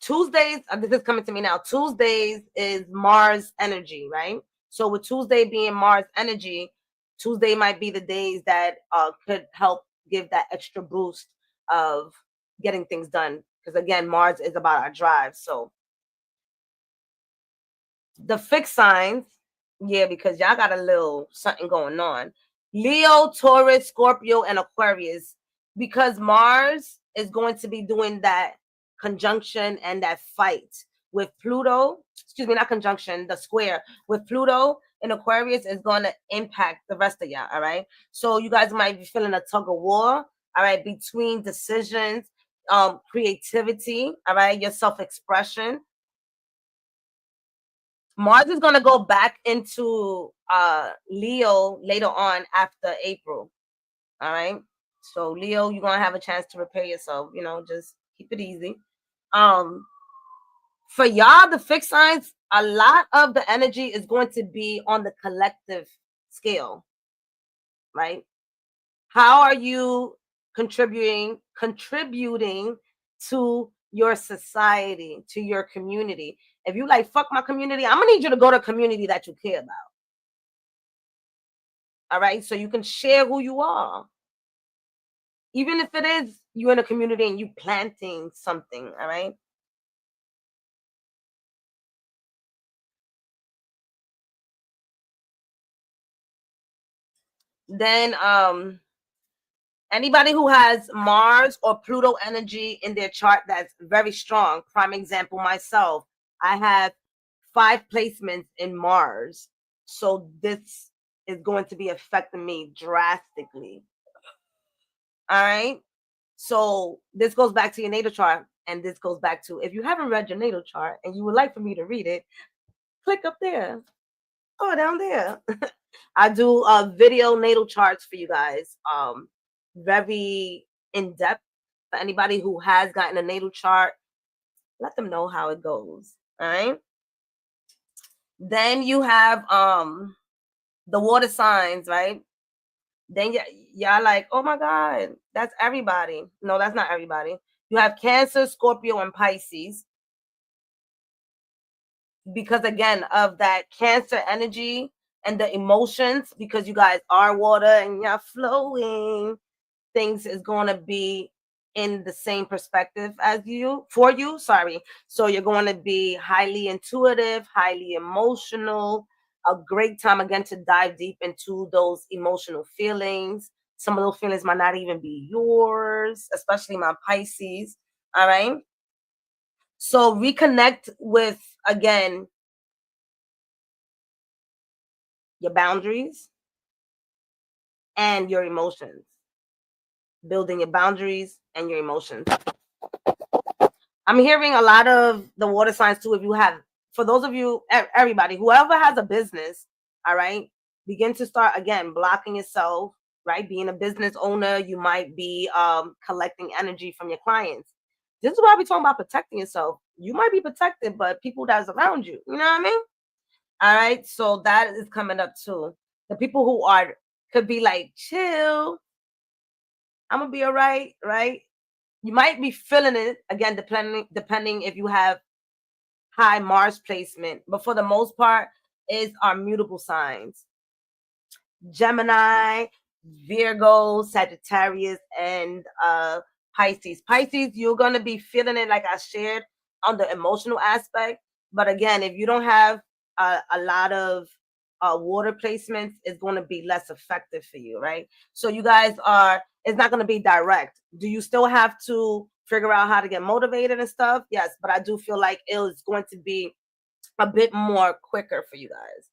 Tuesdays, this is coming to me now. Tuesdays is Mars energy, right? So with Tuesday being Mars energy, Tuesday might be the days that could help give that extra boost of getting things done. Because again, Mars is about our drive. So the fixed signs, yeah, because y'all got a little something going on. Leo, Taurus, Scorpio, and Aquarius, because Mars is going to be doing that conjunction and that fight with Pluto. Excuse me, not conjunction, the square with Pluto and Aquarius is going to impact the rest of y'all. All right. So you guys might be feeling a tug of war. All right, between decisions, creativity. All right, your self-expression. Mars is going to go back into Leo later on after April. All right. So Leo, you're going to have a chance to repair yourself. You know, just keep it easy. For y'all, the fixed signs, a lot of the energy is going to be on the collective scale, right? How are you contributing to your society, to your community? If you like, fuck my community, I'm gonna need you to go to a community that you care about. All right. So you can share who you are. Even if it is you in a community and you planting something. All right. Then anybody who has Mars or Pluto energy in their chart that's very strong. Prime example, myself. I have 5 placements in Mars. So this is going to be affecting me drastically. All right. So this goes back to your natal chart. And this goes back to, if you haven't read your natal chart and you would like for me to read it, click up there or down there. I do video natal charts for you guys. Very in depth. For anybody who has gotten a natal chart, let them know how it goes. All right. Then you have the water signs, right? Then y'all like, oh my God, that's everybody. No, that's not everybody. You have Cancer, Scorpio, and Pisces. Because again, of that Cancer energy and the emotions, because you guys are water and you're flowing, things is going to be in the same perspective as you, for you, sorry. So you're going to be highly intuitive, highly emotional, a great time again to dive deep into those emotional feelings. Some of those feelings might not even be yours, especially my Pisces. All right. So reconnect with, again, your boundaries and your emotions. Building your boundaries and your emotions. I'm hearing a lot of the water signs too. If you have, for those of you, everybody, whoever has a business, all right, begin to start again blocking yourself, right? Being a business owner, you might be collecting energy from your clients. This is why we talking about protecting yourself. You might be protected, but people that's around you, you know what I mean? All right, so that is coming up too. The people who are could be like, chill, I'm gonna be all right, right? You might be feeling it again, depending if you have high Mars placement, but for the most part, is our mutable signs: Gemini, Virgo, Sagittarius, and Pisces. Pisces, you're gonna be feeling it, like I shared, on the emotional aspect. But again, if you don't have a lot of water placements, it's going to be less effective for you, right? So you guys are, it's not going to be direct. Do you still have to figure out how to get motivated and stuff? Yes, but I do feel like it is going to be a bit more quicker for you guys.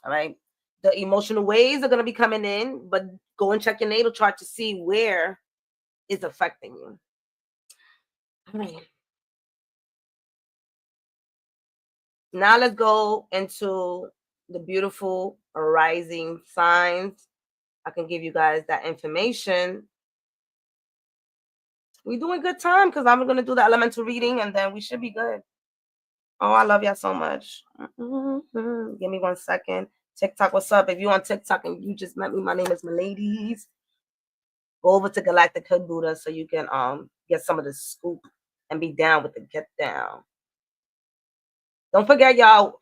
All right. The emotional waves are going to be coming in, but go and check your natal chart to see where it's affecting you. All right. Now let's go into the beautiful rising signs. I can give you guys that information. We're doing good time because I'm going to do the elemental reading and then we should be good. Oh, I love y'all so much. Give me 1 second. TikTok, what's up? If you on TikTok and you just met me, my name is Miladies. Go over to Galactic Hood Buddha so you can get some of the scoop and be down with the get down. Don't forget, y'all,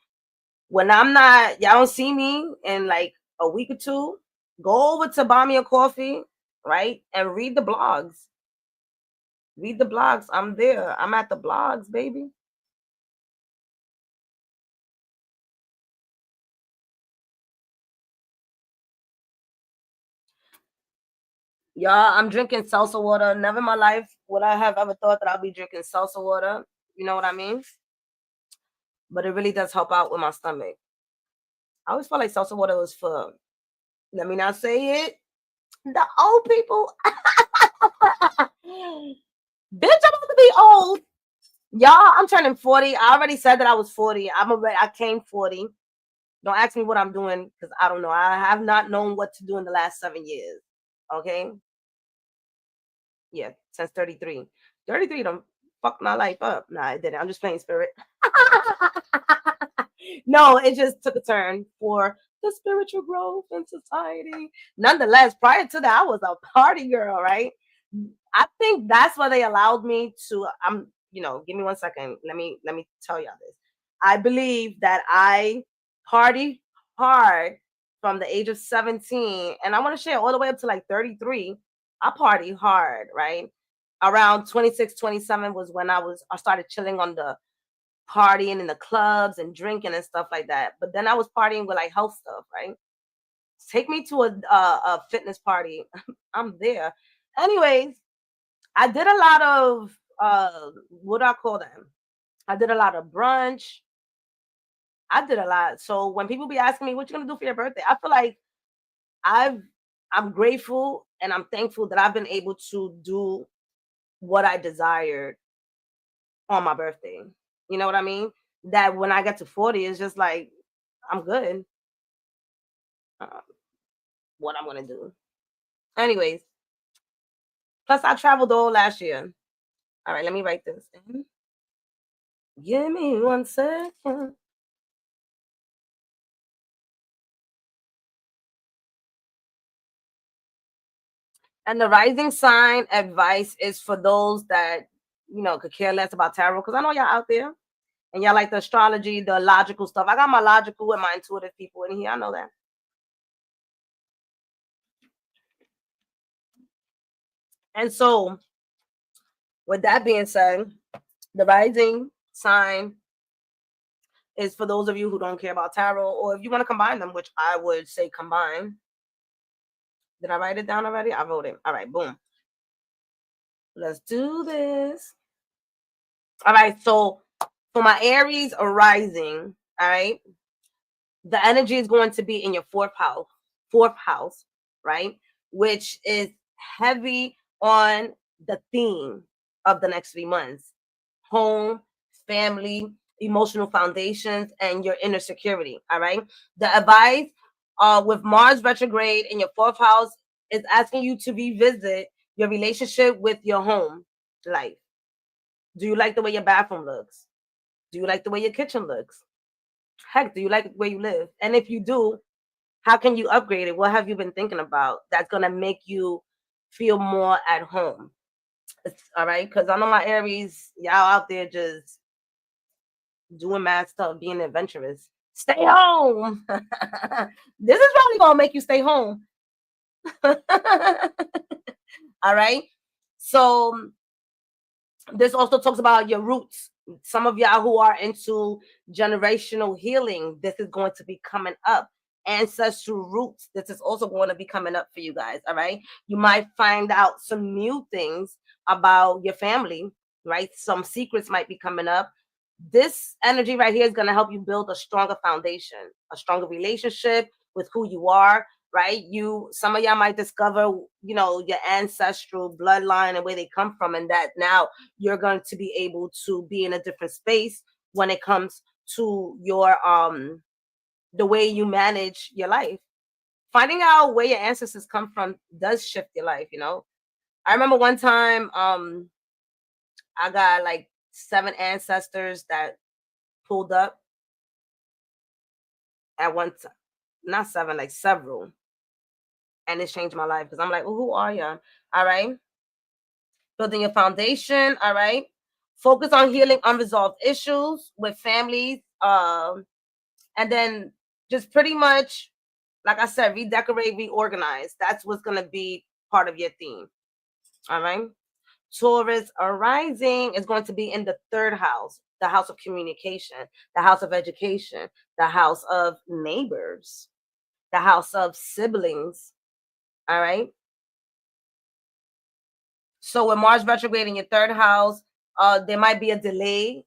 when I'm not, y'all don't see me in like a week or two, go over to Buy Me a Coffee, right? And read the blogs. Read the blogs. I'm there. I'm at the blogs, baby. Y'all, I'm drinking salsa water. Never in my life would I have ever thought that I'll be drinking salsa water. You know what I mean? But it really does help out with my stomach. I always felt like salsa water was for, let me not say it, the old people. Bitch, I'm about to be old. Y'all, I'm turning 40. I already said that I was 40. I came 40. Don't ask me what I'm doing because I don't know. I have not known what to do in the last 7 years. Okay. Yeah, since 33. 33 don't fuck my life up. Nah, I didn't. I'm just playing spirit. No, it just took a turn for the spiritual growth in society. Nonetheless, prior to that, I was a party girl, right? I think that's why they allowed me to. Give me 1 second. Let me tell y'all this. I believe that I party hard from the age of 17, and I want to share all the way up to like 33. I party hard, right? Around 26, 27 was when I started chilling on the partying in the clubs and drinking and stuff like that. But then I was partying with like health stuff, right? Take me to a fitness party. I'm there. Anyways, I did a lot of what do I call them? I did a lot of brunch. I did a lot. So when people be asking me what you gonna do for your birthday, I feel like I'm grateful and I'm thankful that I've been able to do what I desired on my birthday. You know what I mean? That when I get to 40, it's just like I'm good. Uh, what I'm gonna do. Anyways, plus I traveled all last year. All right, let me write this. Give me 1 second. And the rising sign advice is for those that could care less about tarot, because I know y'all out there and y'all like the astrology, the logical stuff. I got my logical and my intuitive people in here. I know that. And so, with that being said, the rising sign is for those of you who don't care about tarot, or if you want to combine them, which I would say combine. Did I write it down already? I wrote it. All right, boom. Let's do this. All right, so for my Aries rising, all right, the energy is going to be in your fourth house, right? Which is heavy on the theme. of the next 3 months: home, family, emotional foundations, and your inner security. All right. The advice with Mars retrograde in your fourth house is asking you to revisit your relationship with your home life. Do you like the way your bathroom looks? Do you like the way your kitchen looks? Heck, do you like where you live? And if you do, how can you upgrade it? What have you been thinking about that's going to make you feel more at home? All right. Because I know my Aries, y'all out there just doing mad stuff, being adventurous. Stay home. This is probably going to make you stay home. All right. So this also talks about your roots. Some of y'all who are into generational healing, this is going to be coming up. Ancestral roots, this is also going to be coming up for you guys. All right. You might find out some new things about your family, right? Some secrets might be coming up. This energy right here is going to help you build a stronger foundation, a stronger relationship with who you are, right? Some of y'all might discover, your ancestral bloodline and where they come from, and that now you're going to be able to be in a different space when it comes to your the way you manage your life. Finding out where your ancestors come from does shift your life. I remember one time I got like 7 ancestors that pulled up at one time. Not 7, like several. And it's changed my life because I'm like, oh, who are you? All right. Building your foundation. All right. Focus on healing unresolved issues with families. And then just pretty much, like I said, redecorate, reorganize. That's what's going to be part of your theme. All right. Taurus arising is going to be in the 3rd house, the house of communication, the house of education, the house of neighbors, the house of siblings. All right. So with Mars retrograde in your 3rd house, there might be a delay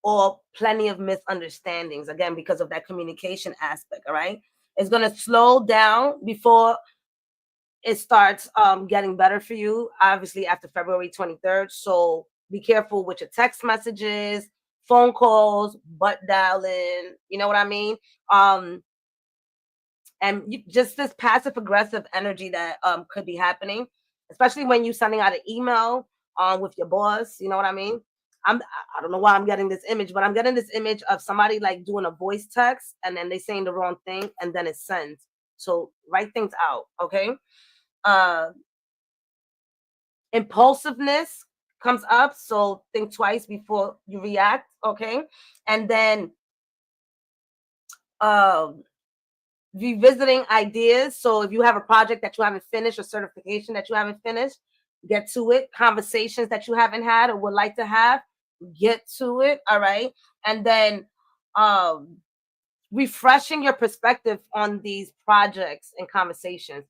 or plenty of misunderstandings, again, because of that communication aspect. All right. It's going to slow down before it starts getting better for you, obviously after February 23rd. So be careful with your text messages, phone calls, butt dialing. You know what I mean? And just this passive aggressive energy that could be happening, especially when you're sending out an email with your boss. You know what I mean? I don't know why I'm getting this image, but I'm getting this image of somebody like doing a voice text and then they saying the wrong thing and then it sends. So write things out, okay? Impulsiveness comes up, so think twice before you react, okay? And then revisiting ideas. So if you have a project that you haven't finished, or certification that you haven't finished, get to it. Conversations that you haven't had or would like to have, get to it. All right. And then refreshing your perspective on these projects and conversations.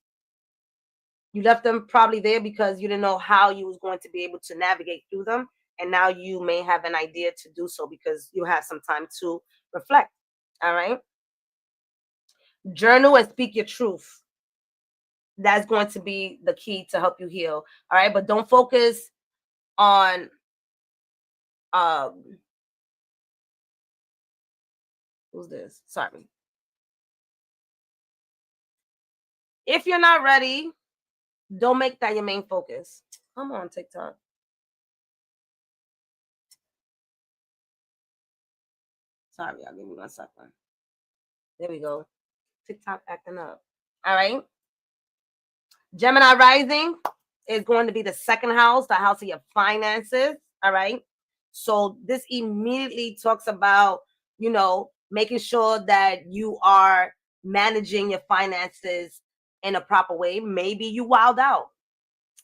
You left them probably there because you didn't know how you was going to be able to navigate through them. And now you may have an idea to do so because you have some time to reflect. All right. Journal and speak your truth. That's going to be the key to help you heal. All right. But don't focus on who's this? Sorry. If you're not ready, don't make that your main focus. Come on, TikTok. Sorry, y'all. Give me 1 second. There we go. TikTok acting up. All right. Gemini rising is going to be the 2nd house, the house of your finances. All right. So this immediately talks about, making sure that you are managing your finances in a proper way. Maybe you wild out.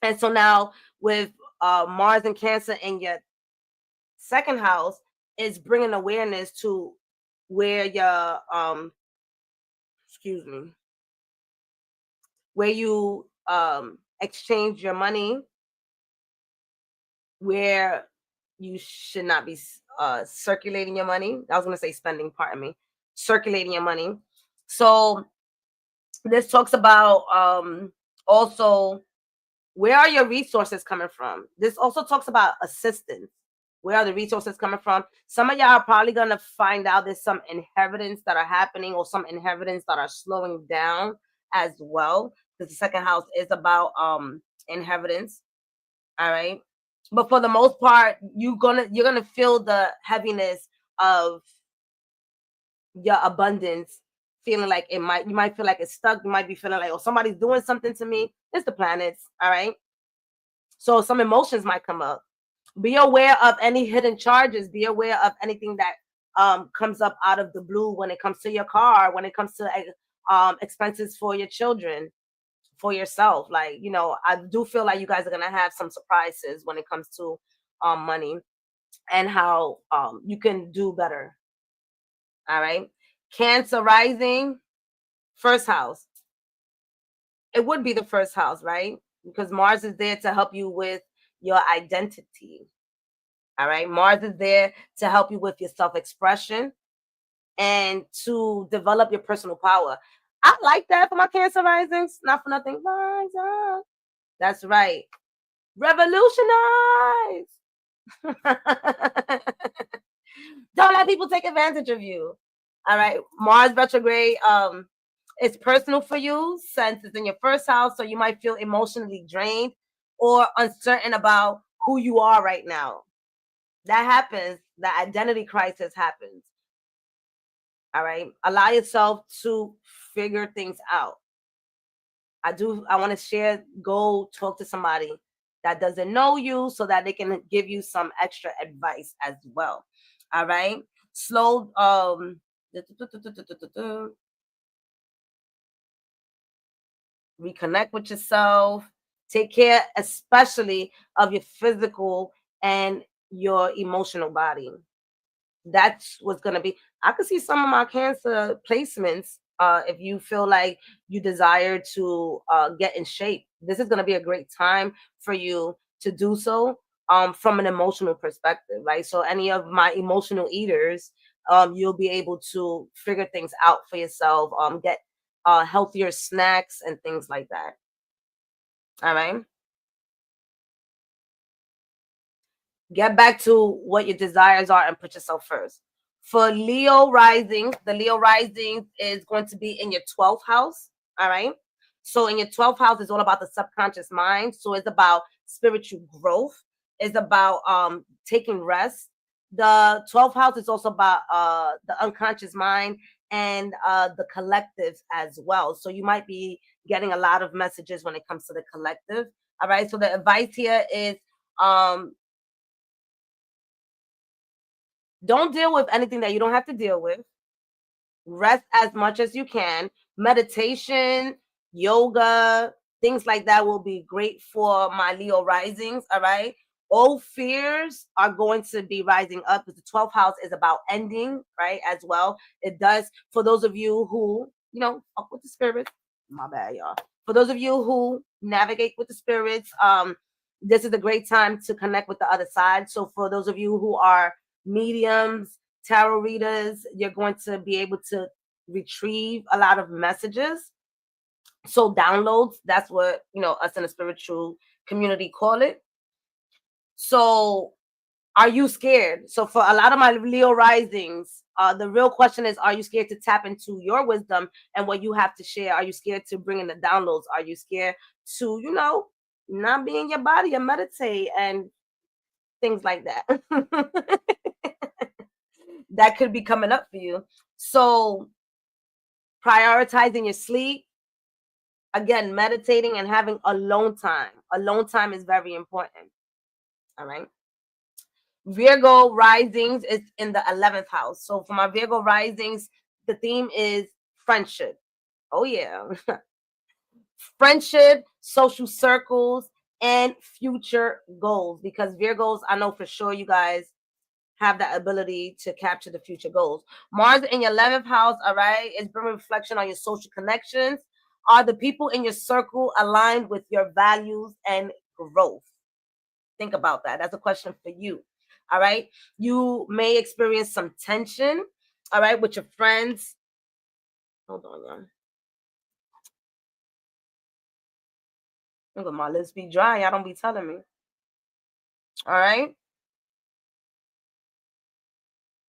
And so now with Mars and Cancer in your 2nd house, is bringing awareness to where your where you exchange your money, where you should not be circulating your money. I was going to say spending, pardon me, circulating your money. So this talks about also Where are your resources coming from? This also talks about assistance. Where are the resources coming from? Some of y'all are probably going to find out there's some inheritance that are happening, or some inheritance that are slowing down as well, because the second house is about inheritance. All right. But for the most part, you're gonna feel the heaviness of your abundance, feeling like you might feel like it's stuck. You might be feeling like, oh, somebody's doing something to me. It's the planets. All right. So some emotions might come up. Be aware of any hidden charges. Be aware of anything that comes up out of the blue when it comes to your car, when it comes to expenses for your children, for yourself. Like, you know, I do feel like you guys are gonna have some surprises when it comes to money, and how you can do better. All right. Cancer rising, first house. It would be the first house, right? Because Mars is there to help you with your identity. All right. Mars is there to help you with your self-expression and to develop your personal power. I like that for my Cancer risings. Not for nothing. Rise up. That's right. Revolutionize. Don't let people take advantage of you. All right. Mars retrograde. It's personal for you since it's in your first house, so you might feel emotionally drained or uncertain about who you are right now. That happens. The identity crisis happens. All right. Allow yourself to figure things out. I want to share, go talk to somebody that doesn't know you so that they can give you some extra advice as well. All right. Slow reconnect with yourself. Take care especially of your physical and your emotional body. That's what's going to be. I could see some of my Cancer placements. If you feel like you desire to get in shape, this is going to be a great time for you to do so, from an emotional perspective, right? So any of my emotional eaters, you'll be able to figure things out for yourself, get healthier snacks and things like that. All right. Get back to what your desires are and put yourself first. For Leo rising, the Leo rising is going to be in your 12th house. All right. So in your 12th house is all about the subconscious mind. So it's about spiritual growth. It's about taking rest. The 12th house is also about the unconscious mind and the collective as well. So you might be getting a lot of messages when it comes to the collective. All right. So the advice here is um don't deal with anything that you don't have to deal with. Rest as much as you can. Meditation, yoga, things like that will be great for my Leo risings. All right. Old fears are going to be rising up because the 12th house is about ending, right? As well. It does, for those of you who, you know, fuck with the spirits. My bad, y'all. For those of you who navigate with the spirits, this is a great time to connect with the other side. So for those of you who are mediums, tarot readers, you're going to be able to retrieve a lot of messages. So downloads, that's what, you know, us in the spiritual community call it. So are you scared? So for a lot of my Leo risings, the real question is, are you scared to tap into your wisdom and what you have to share? Are you scared to bring in the downloads? Are you scared to, you know, not be in your body and meditate and things like that? That could be coming up for you. So prioritizing your sleep, again, meditating and having alone time. Alone time is very important. All right. Virgo risings is in the 11th house. So for my Virgo risings, the theme is friendship. Oh, yeah. Friendship, social circles, and future goals. Because Virgos, I know for sure you guys have that ability to capture the future goals. Mars in your 11th house, all right, is bringing reflection on your social connections. Are the people in your circle aligned with your values and growth? Think about that. That's a question for you. All right. You may experience some tension, all right, with your friends. Hold on, y'all. Look at my lips be dry. Y'all don't be telling me. All right.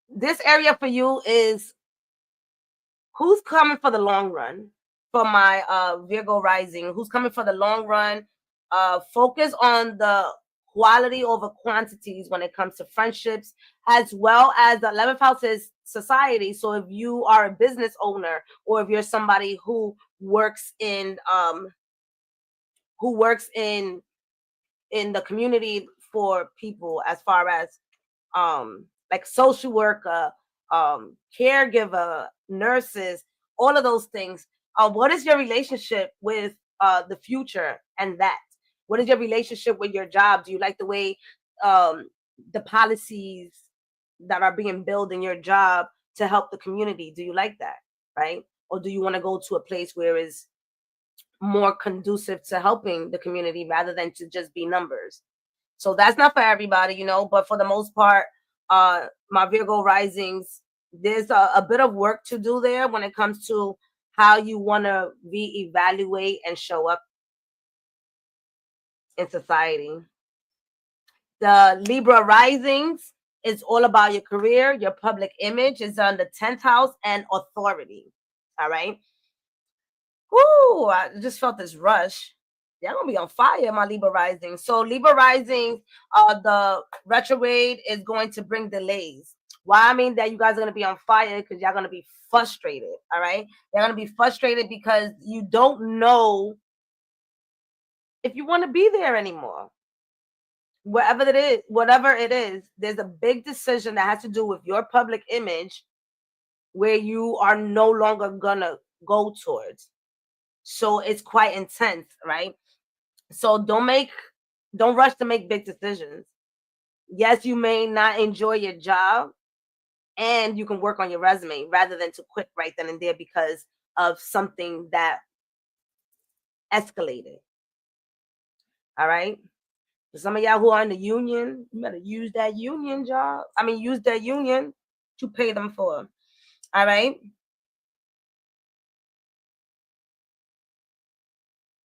This area for you is who's coming for the long run. For my Virgo rising, who's coming for the long run. Focus on the quality over quantities when it comes to friendships, as well as the 11th house is society. So if you are a business owner, or if you're somebody who works in the community for people, as far as like social worker, caregiver, nurses, all of those things. What is your relationship with the future and that? What is your relationship with your job? Do you like the way the policies that are being built in your job to help the community? Do you like that? Right? Or do you want to go to a place where it's more conducive to helping the community rather than to just be numbers? So that's not for everybody, but for the most part, my Virgo risings, there's a bit of work to do there when it comes to how you want to reevaluate and show up in society. The Libra risings is all about your career, your public image is on the 10th house, and authority. All right. Whoo, I just felt this rush. Y'all gonna be on fire, my Libra rising. So Libra rising, the retrograde is going to bring delays. Why I mean that you guys are gonna be on fire because y'all gonna be frustrated. All right, you're gonna be frustrated because you don't know if you want to be there anymore. Whatever it is, there's a big decision that has to do with your public image where you are no longer gonna go towards. So it's quite intense, right? So don't rush to make big decisions. Yes, you may not enjoy your job, and you can work on your resume rather than to quit right then and there because of something that escalated. All right. For some of y'all who are in the union, you better use that union job. Use that union to pay them for. All right.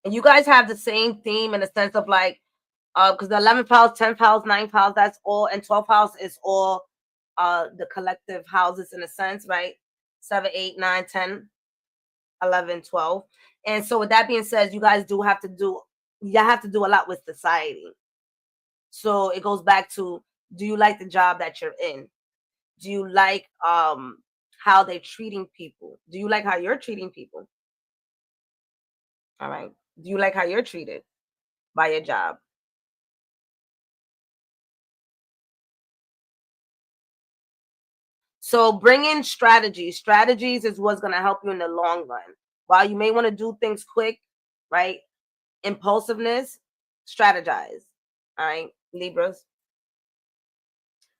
And you guys have the same theme in the sense of like, because the 11th house, 10th house, 9th house, that's all, and 12th house is all the collective houses in a sense, right? 7, 8, 9, 10, 11, 12. And so with that being said, you guys have to do a lot with society. So it goes back to, do you like the job that you're in? Do you like how they're treating people? Do you like how you're treating people? All right. Do you like how you're treated by your job? So bring in strategies. Strategies is what's going to help you in the long run. While you may want to do things quick, right? Impulsiveness, strategize. All right, Libras.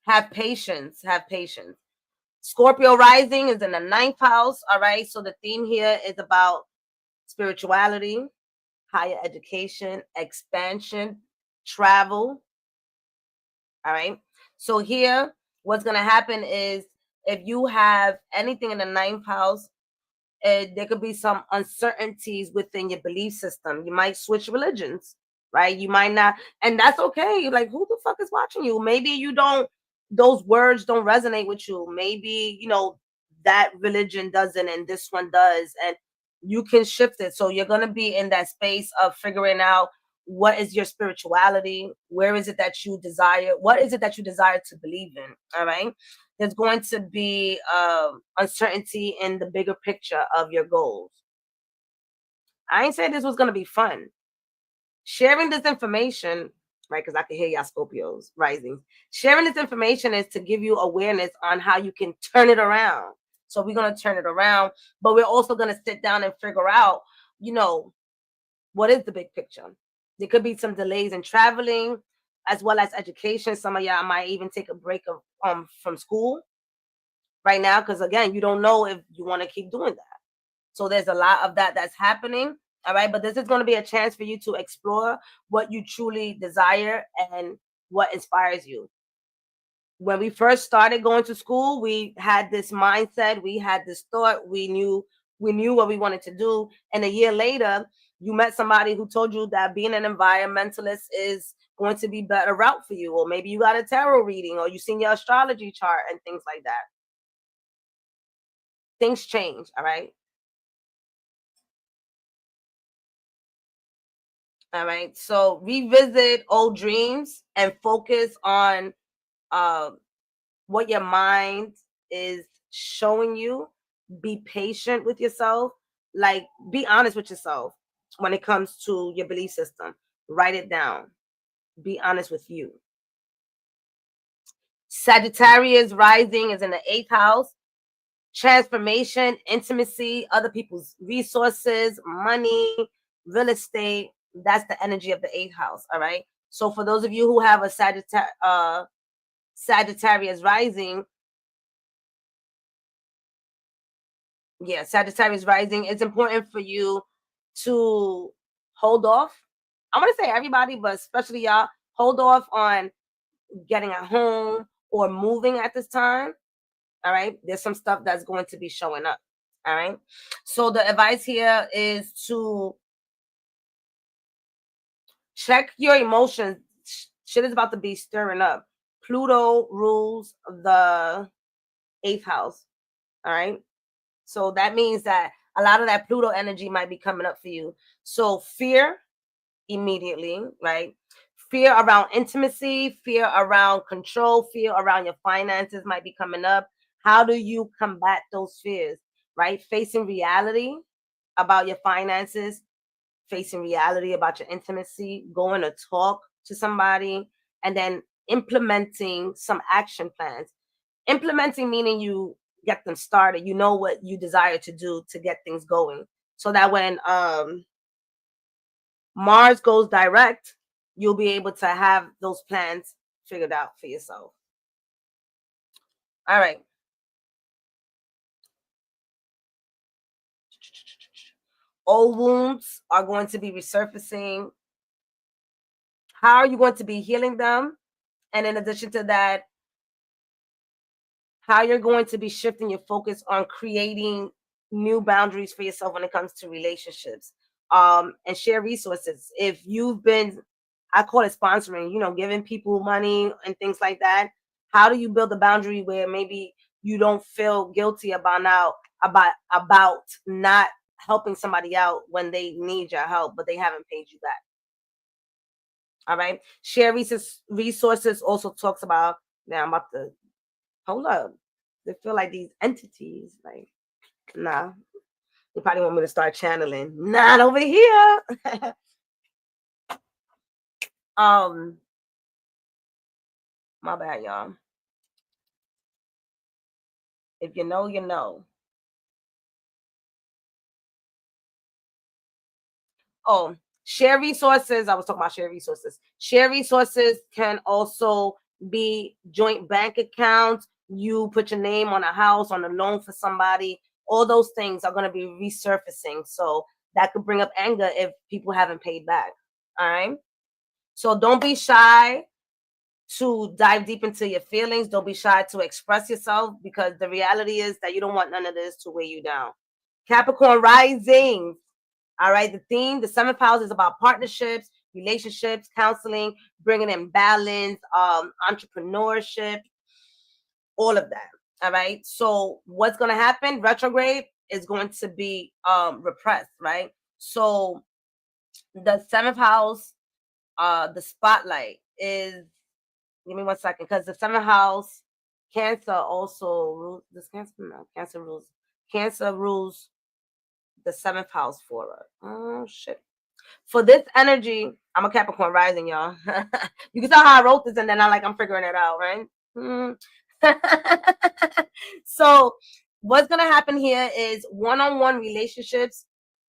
Have patience. Have patience. Scorpio rising is in the 9th house. All right. So the theme here is about spirituality, higher education, expansion, travel. All right. So here, what's going to happen is if you have anything in the 9th house, there could be some uncertainties within your belief system. You might switch religions, right? You might not, and that's okay. Like, who the fuck is watching you? Maybe those words don't resonate with you. Maybe, that religion doesn't and this one does. And you can shift it. So you're going to be in that space of figuring out what is your spirituality, where is it that you desire, what is it that you desire to believe in. All right. There's going to be uncertainty in the bigger picture of your goals. I ain't saying this was going to be fun. Sharing this information, right? Because I can hear y'all Scorpios rising. Sharing this information is to give you awareness on how you can turn it around. So we're going to turn it around, but we're also going to sit down and figure out, what is the big picture. There could be some delays in traveling as well as education. Some of y'all might even take a break from school right now because, again, you don't know if you want to keep doing that. So there's a lot of that's happening. All right. But this is going to be a chance for you to explore what you truly desire and what inspires you. When we first started going to school, we had this mindset, we had this thought, we knew what we wanted to do. And a year later, you met somebody who told you that being an environmentalist is going to be better route for you, or maybe you got a tarot reading, or you seen your astrology chart and things like that. Things change, all right? All right. So revisit old dreams and focus on uh, what your mind is showing you. Be patient with yourself. Like, be honest with yourself when it comes to your belief system. Write it down. Be honest with you. Sagittarius rising is in the 8th house. Transformation, intimacy, other people's resources, money, real estate. That's the energy of the 8th house. All right. So for those of you who have a Sagittarius rising, yeah, Sagittarius rising, it's important for you to hold off. I'm gonna say everybody, but especially y'all, hold off on getting a home or moving at this time. All right, there's some stuff that's going to be showing up. All right, so the advice here is to check your emotions. Shit is about to be stirring up. Pluto rules the 8th house. All right, so that means that a lot of that Pluto energy might be coming up for you. So fear immediately, right? Fear around intimacy, fear around control, fear around your finances might be coming up. How do you combat those fears, right? Facing reality about your finances, facing reality about your intimacy, going to talk to somebody, and then implementing some action plans. Implementing meaning you get them started. You know what you desire to do to get things going, so that when Mars goes direct, you'll be able to have those plans figured out for yourself. All right. Old wounds are going to be resurfacing. How are you going to be healing them? And in addition to that, how you're going to be shifting your focus on creating new boundaries for yourself when it comes to relationships, and share resources. If you've been, I call it sponsoring, giving people money and things like that, how do you build a boundary where maybe you don't feel guilty about not helping somebody out when they need your help, but they haven't paid you back? All right. Share resources also talks about, now I'm about to, hold up. They feel like these entities, like, nah, they probably want me to start channeling. Not over here. um, my bad, y'all. If you know, you know. Oh, share resources. I was talking about share resources. Share resources can also be joint bank accounts. You put your name on a house, on a loan for somebody. All those things are going to be resurfacing. So that could bring up anger if people haven't paid back. All right. So don't be shy to dive deep into your feelings. Don't be shy to express yourself, because the reality is that you don't want none of this to weigh you down. Capricorn rising. All right. The theme, the 7th house, is about partnerships, relationships, counseling, bringing in balance, entrepreneurship, all of that. All right. So what's going to happen? Retrograde is going to be repressed, right? So the 7th house, the spotlight is, give me 1 second, because the 7th house, Cancer also rules. Does Cancer? No, Cancer rules the 7th house for us. Oh shit. For this energy, I'm a Capricorn rising, y'all. You can tell how I wrote this, and then I'm figuring it out, right? So what's gonna happen here is one-on-one relationships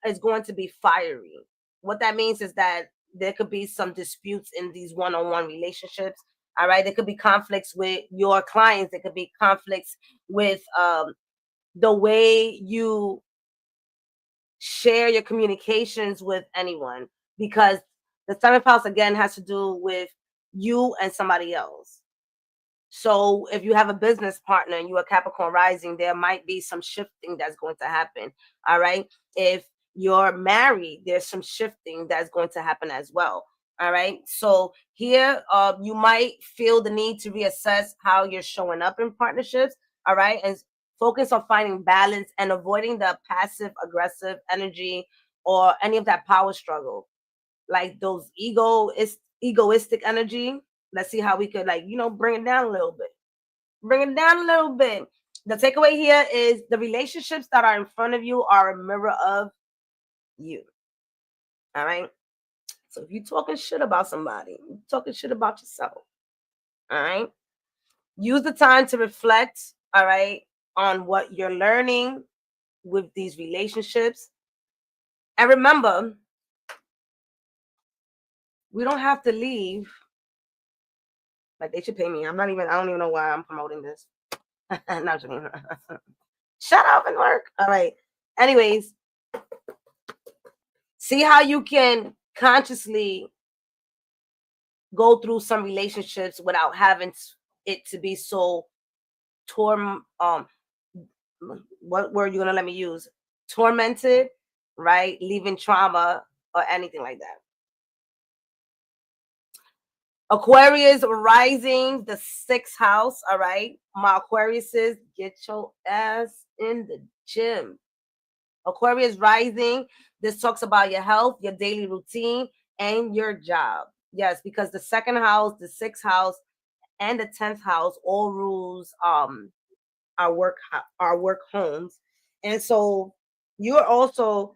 is going to be fiery. What that means is that there could be some disputes in these one-on-one relationships. All right, there could be conflicts with your clients. There could be conflicts with the way you share your communications with anyone, because the 7th house again has to do with you and somebody else. So if you have a business partner and you're a Capricorn rising, there might be some shifting that's going to happen. All right. If you're married, there's some shifting that's going to happen as well. All right. So here, you might feel the need to reassess how you're showing up in partnerships. All right. And focus on finding balance and avoiding the passive aggressive energy or any of that power struggle, like those egoistic energy. Let's see how we could, like, bring it down a little bit. Bring it down a little bit. The takeaway here is the relationships that are in front of you are a mirror of you. All right. So if you're talking shit about somebody, you're talking shit about yourself. All right. Use the time to reflect, all right, on what you're learning with these relationships. And remember, we don't have to leave. Like, they should pay me. I don't even know why I'm promoting this. No, shut up and work. All right. Anyways, see how you can consciously go through some relationships without having it to be so what word you gonna let me use? Tormented, right? Leaving trauma or anything like that. Aquarius rising, the 6th house. All right, my Aquariuses, get your ass in the gym. Aquarius rising, this talks about your health, your daily routine, and your job. Yes, because the 2nd house, the 6th house, and the 10th house all rules our work homes. And so you're also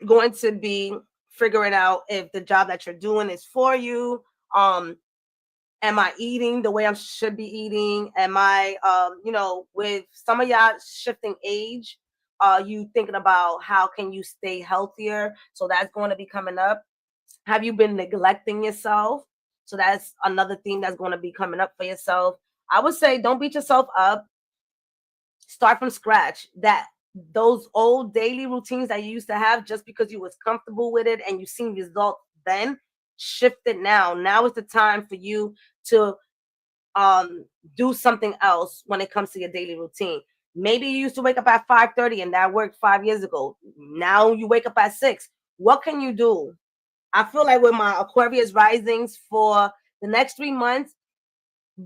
going to be figuring out if the job that you're doing is for you. Am I eating the way I should be eating? Am I, with some of y'all shifting age, you thinking about how can you stay healthier? So that's going to be coming up. Have you been neglecting yourself? So that's another thing that's going to be coming up for yourself. I would say don't beat yourself up. Start from scratch. Those old daily routines that you used to have, just because you was comfortable with it and you seen results then, shift it now. Now is the time for you to do something else when it comes to your daily routine. Maybe you used to wake up at 5:30 and that worked 5 years ago. Now you wake up at 6. What can you do? I feel like with my Aquarius risings for the next 3 months,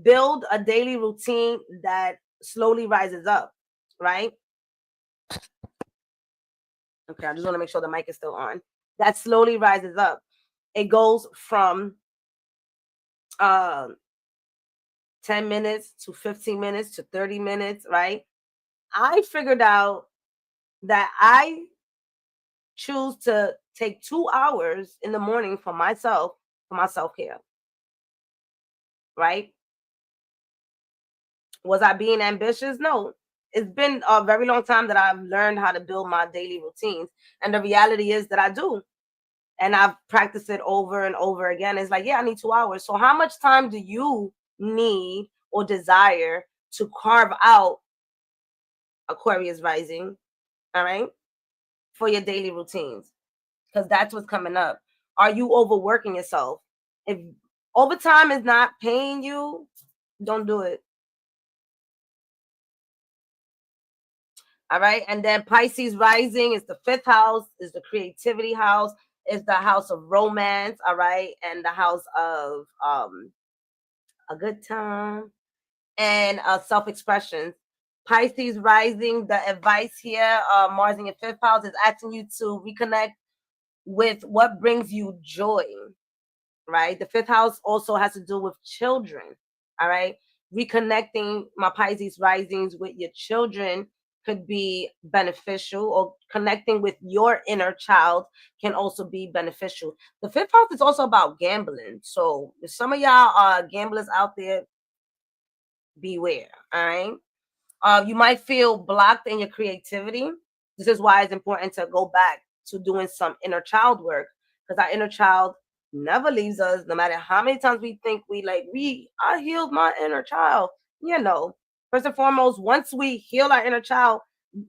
build a daily routine that slowly rises up, right? Okay, I just want to make sure the mic is still on. That slowly rises up. It goes from 10 minutes to 15 minutes to 30 minutes, right? I figured out that I choose to take 2 hours in the morning for my self-care, right? Was I being ambitious? No. It's been a very long time that I've learned how to build my daily routines. And the reality is that I do. And I've practiced it over and over again. It's like, yeah, I need 2 hours. So how much time do you need or desire to carve out, Aquarius rising, all right, for your daily routines? Because that's what's coming up. Are you overworking yourself? If overtime is not paying you, don't do it. All right. And then Pisces rising is the 5th house, is the creativity house, is the house of romance. All right. And the house of a good time and self-expression. Pisces rising, the advice here, Mars in your 5th house is asking you to reconnect with what brings you joy. Right. The 5th house also has to do with children. All right. Reconnecting, my Pisces risings, with your children could be beneficial, or connecting with your inner child can also be beneficial. The 5th house is also about gambling. So if some of y'all are gamblers out there, beware. All right. You might feel blocked in your creativity. This is why it's important to go back to doing some inner child work, because our inner child never leaves us, no matter how many times we think I healed my inner child. First and foremost, once we heal our inner child,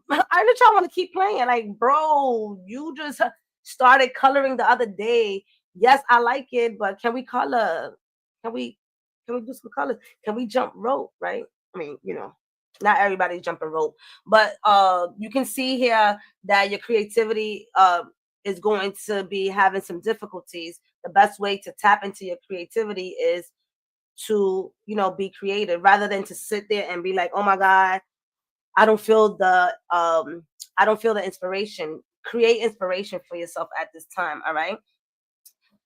our inner child want to keep playing. Like, bro, you just started coloring the other day. Yes, I like it, but can we color? Can we do some colors? Can we jump rope? Right? I mean, Not everybody's jumping rope, but you can see here that your creativity is going to be having some difficulties. The best way to tap into your creativity is to, you know, be creative rather than to sit there and be like, oh my God, I don't feel the inspiration. Create inspiration for yourself at this time. All right.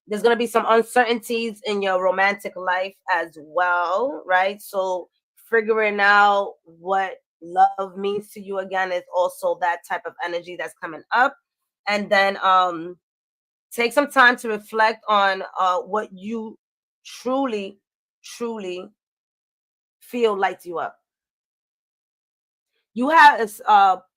There's going to be some uncertainties in your romantic life as well, right? So figuring out what love means to you again is also that type of energy that's coming up. And then take some time to reflect on what you truly, truly feel lights you up. You have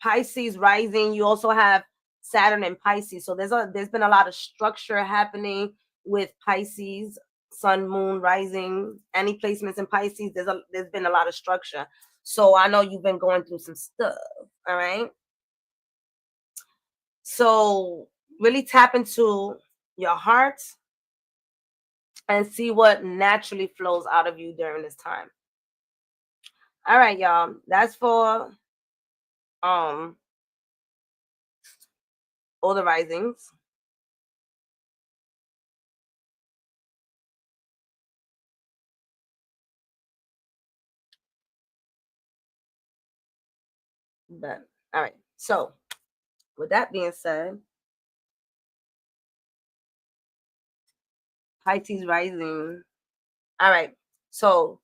Pisces rising. You also have Saturn and Pisces. So there's been a lot of structure happening with Pisces, Sun, Moon, rising. Any placements in Pisces, there's been a lot of structure. So I know you've been going through some stuff. All right. So really tap into your heart and see what naturally flows out of you during this time. All right, y'all. That's for all the risings. But all right. So with that being said, Pisces rising. All right. So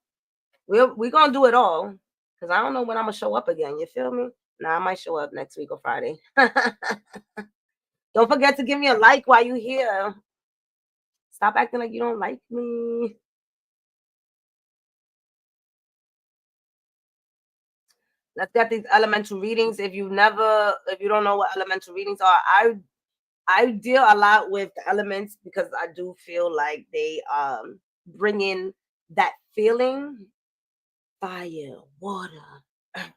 we're gonna do it all because I don't know when I'm gonna show up again. You feel me? Now I might show up next week or Friday. Don't forget to give me a like while you're here. Stop acting like you don't like me. Let's get these elemental readings. If you don't know what elemental readings are, I deal a lot with the elements because I do feel like they bring in that feeling, fire, water, earth,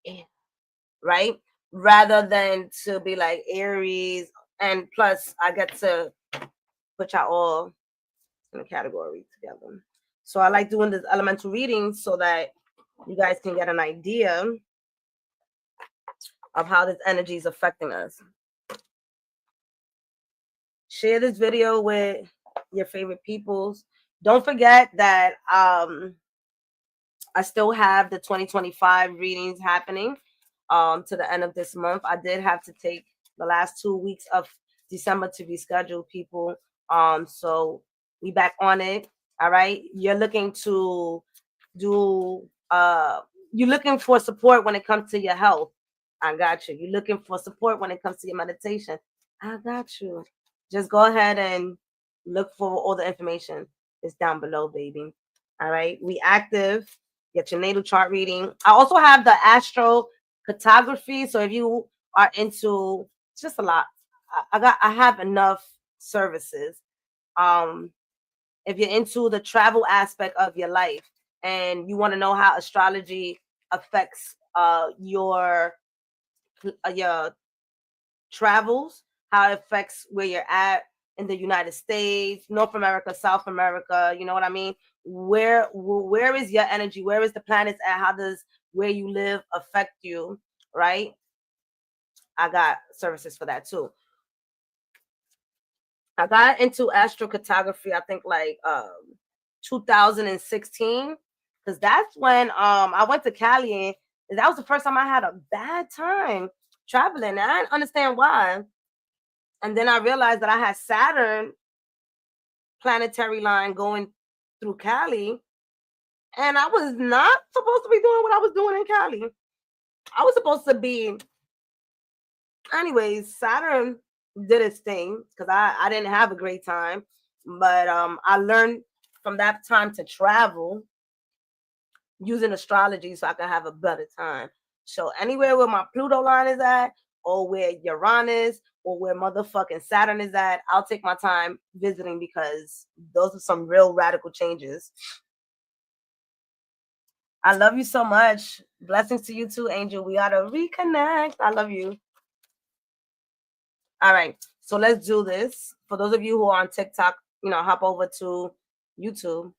air, right? Rather than to be like Aries, and plus I get to put y'all all in a category together. So I like doing this elemental reading so that you guys can get an idea of how this energy is affecting us. Share this video with your favorite peoples. Don't forget that I still have the 2025 readings happening to the end of this month. I did have to take the last 2 weeks of December to reschedule, people. So we back on it. All right. You're looking to do you're looking for support when it comes to your health. I got you. You're looking for support when it comes to your meditation. I got you. Just go ahead and look for all the information. It's down below, baby. All right. We active. Get your natal chart reading. I also have the astro cartography. So if you are into just a lot, I have enough services. If you're into the travel aspect of your life and you want to know how astrology affects your travels, how it affects where you're at in the United States, North America, South America, you know what I mean? Where is your energy? Where is the planets at? How does where you live affect you, right? I got services for that too. I got into astrocartography, I think like 2016, because that's when I went to Cali, and that was the first time I had a bad time traveling. And I didn't understand why. And then I realized that I had Saturn planetary line going through Cali, and I was not supposed to be doing what I was doing in Cali. I was supposed to be, anyways. Saturn did its thing because I didn't have a great time, but I learned from that time to travel using astrology so I can have a better time. So anywhere where my Pluto line is at, or where Uranus, or where motherfucking Saturn is at, I'll take my time visiting because those are some real radical changes. I love you so much. Blessings to you too, Angel. We gotta reconnect. I love you. All right. So let's do this. For those of you who are on TikTok, hop over to YouTube.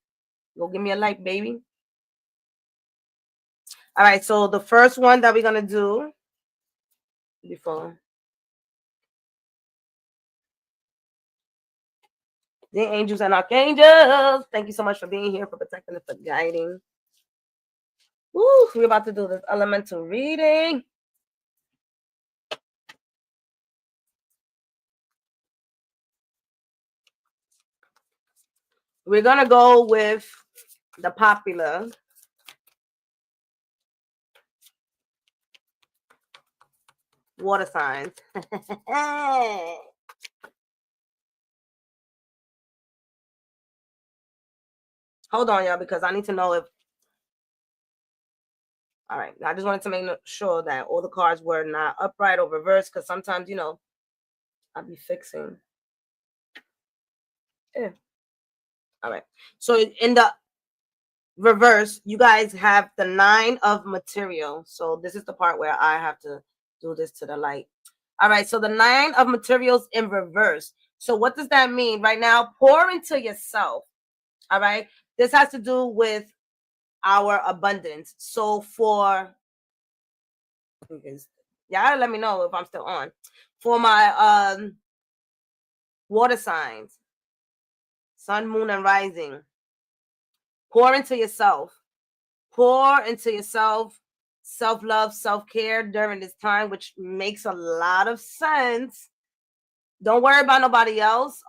Go give me a like, baby. All right, so the first one that we're going to do before the angels and archangels, thank you so much for being here, for protecting us, for guiding. Woo, we're about to do this elemental reading. We're going to go with the popular water signs. Hold on, y'all, because I need to know if... All right, I just wanted to make sure that all the cards were not upright or reversed, because sometimes, you know, I'll be fixing. Yeah. All right, so in the reverse, you guys have the 9 of material. So this is the part where I have to do this to the light. All right, so the 9 of materials in reverse. So what does that mean? Right now, pour into yourself. All right, this has to do with our abundance. So for... y'all let me know if I'm still on. For my water signs, sun, moon, and rising, pour into yourself. Pour into yourself, self-love, self-care during this time, which makes a lot of sense. Don't worry about nobody else.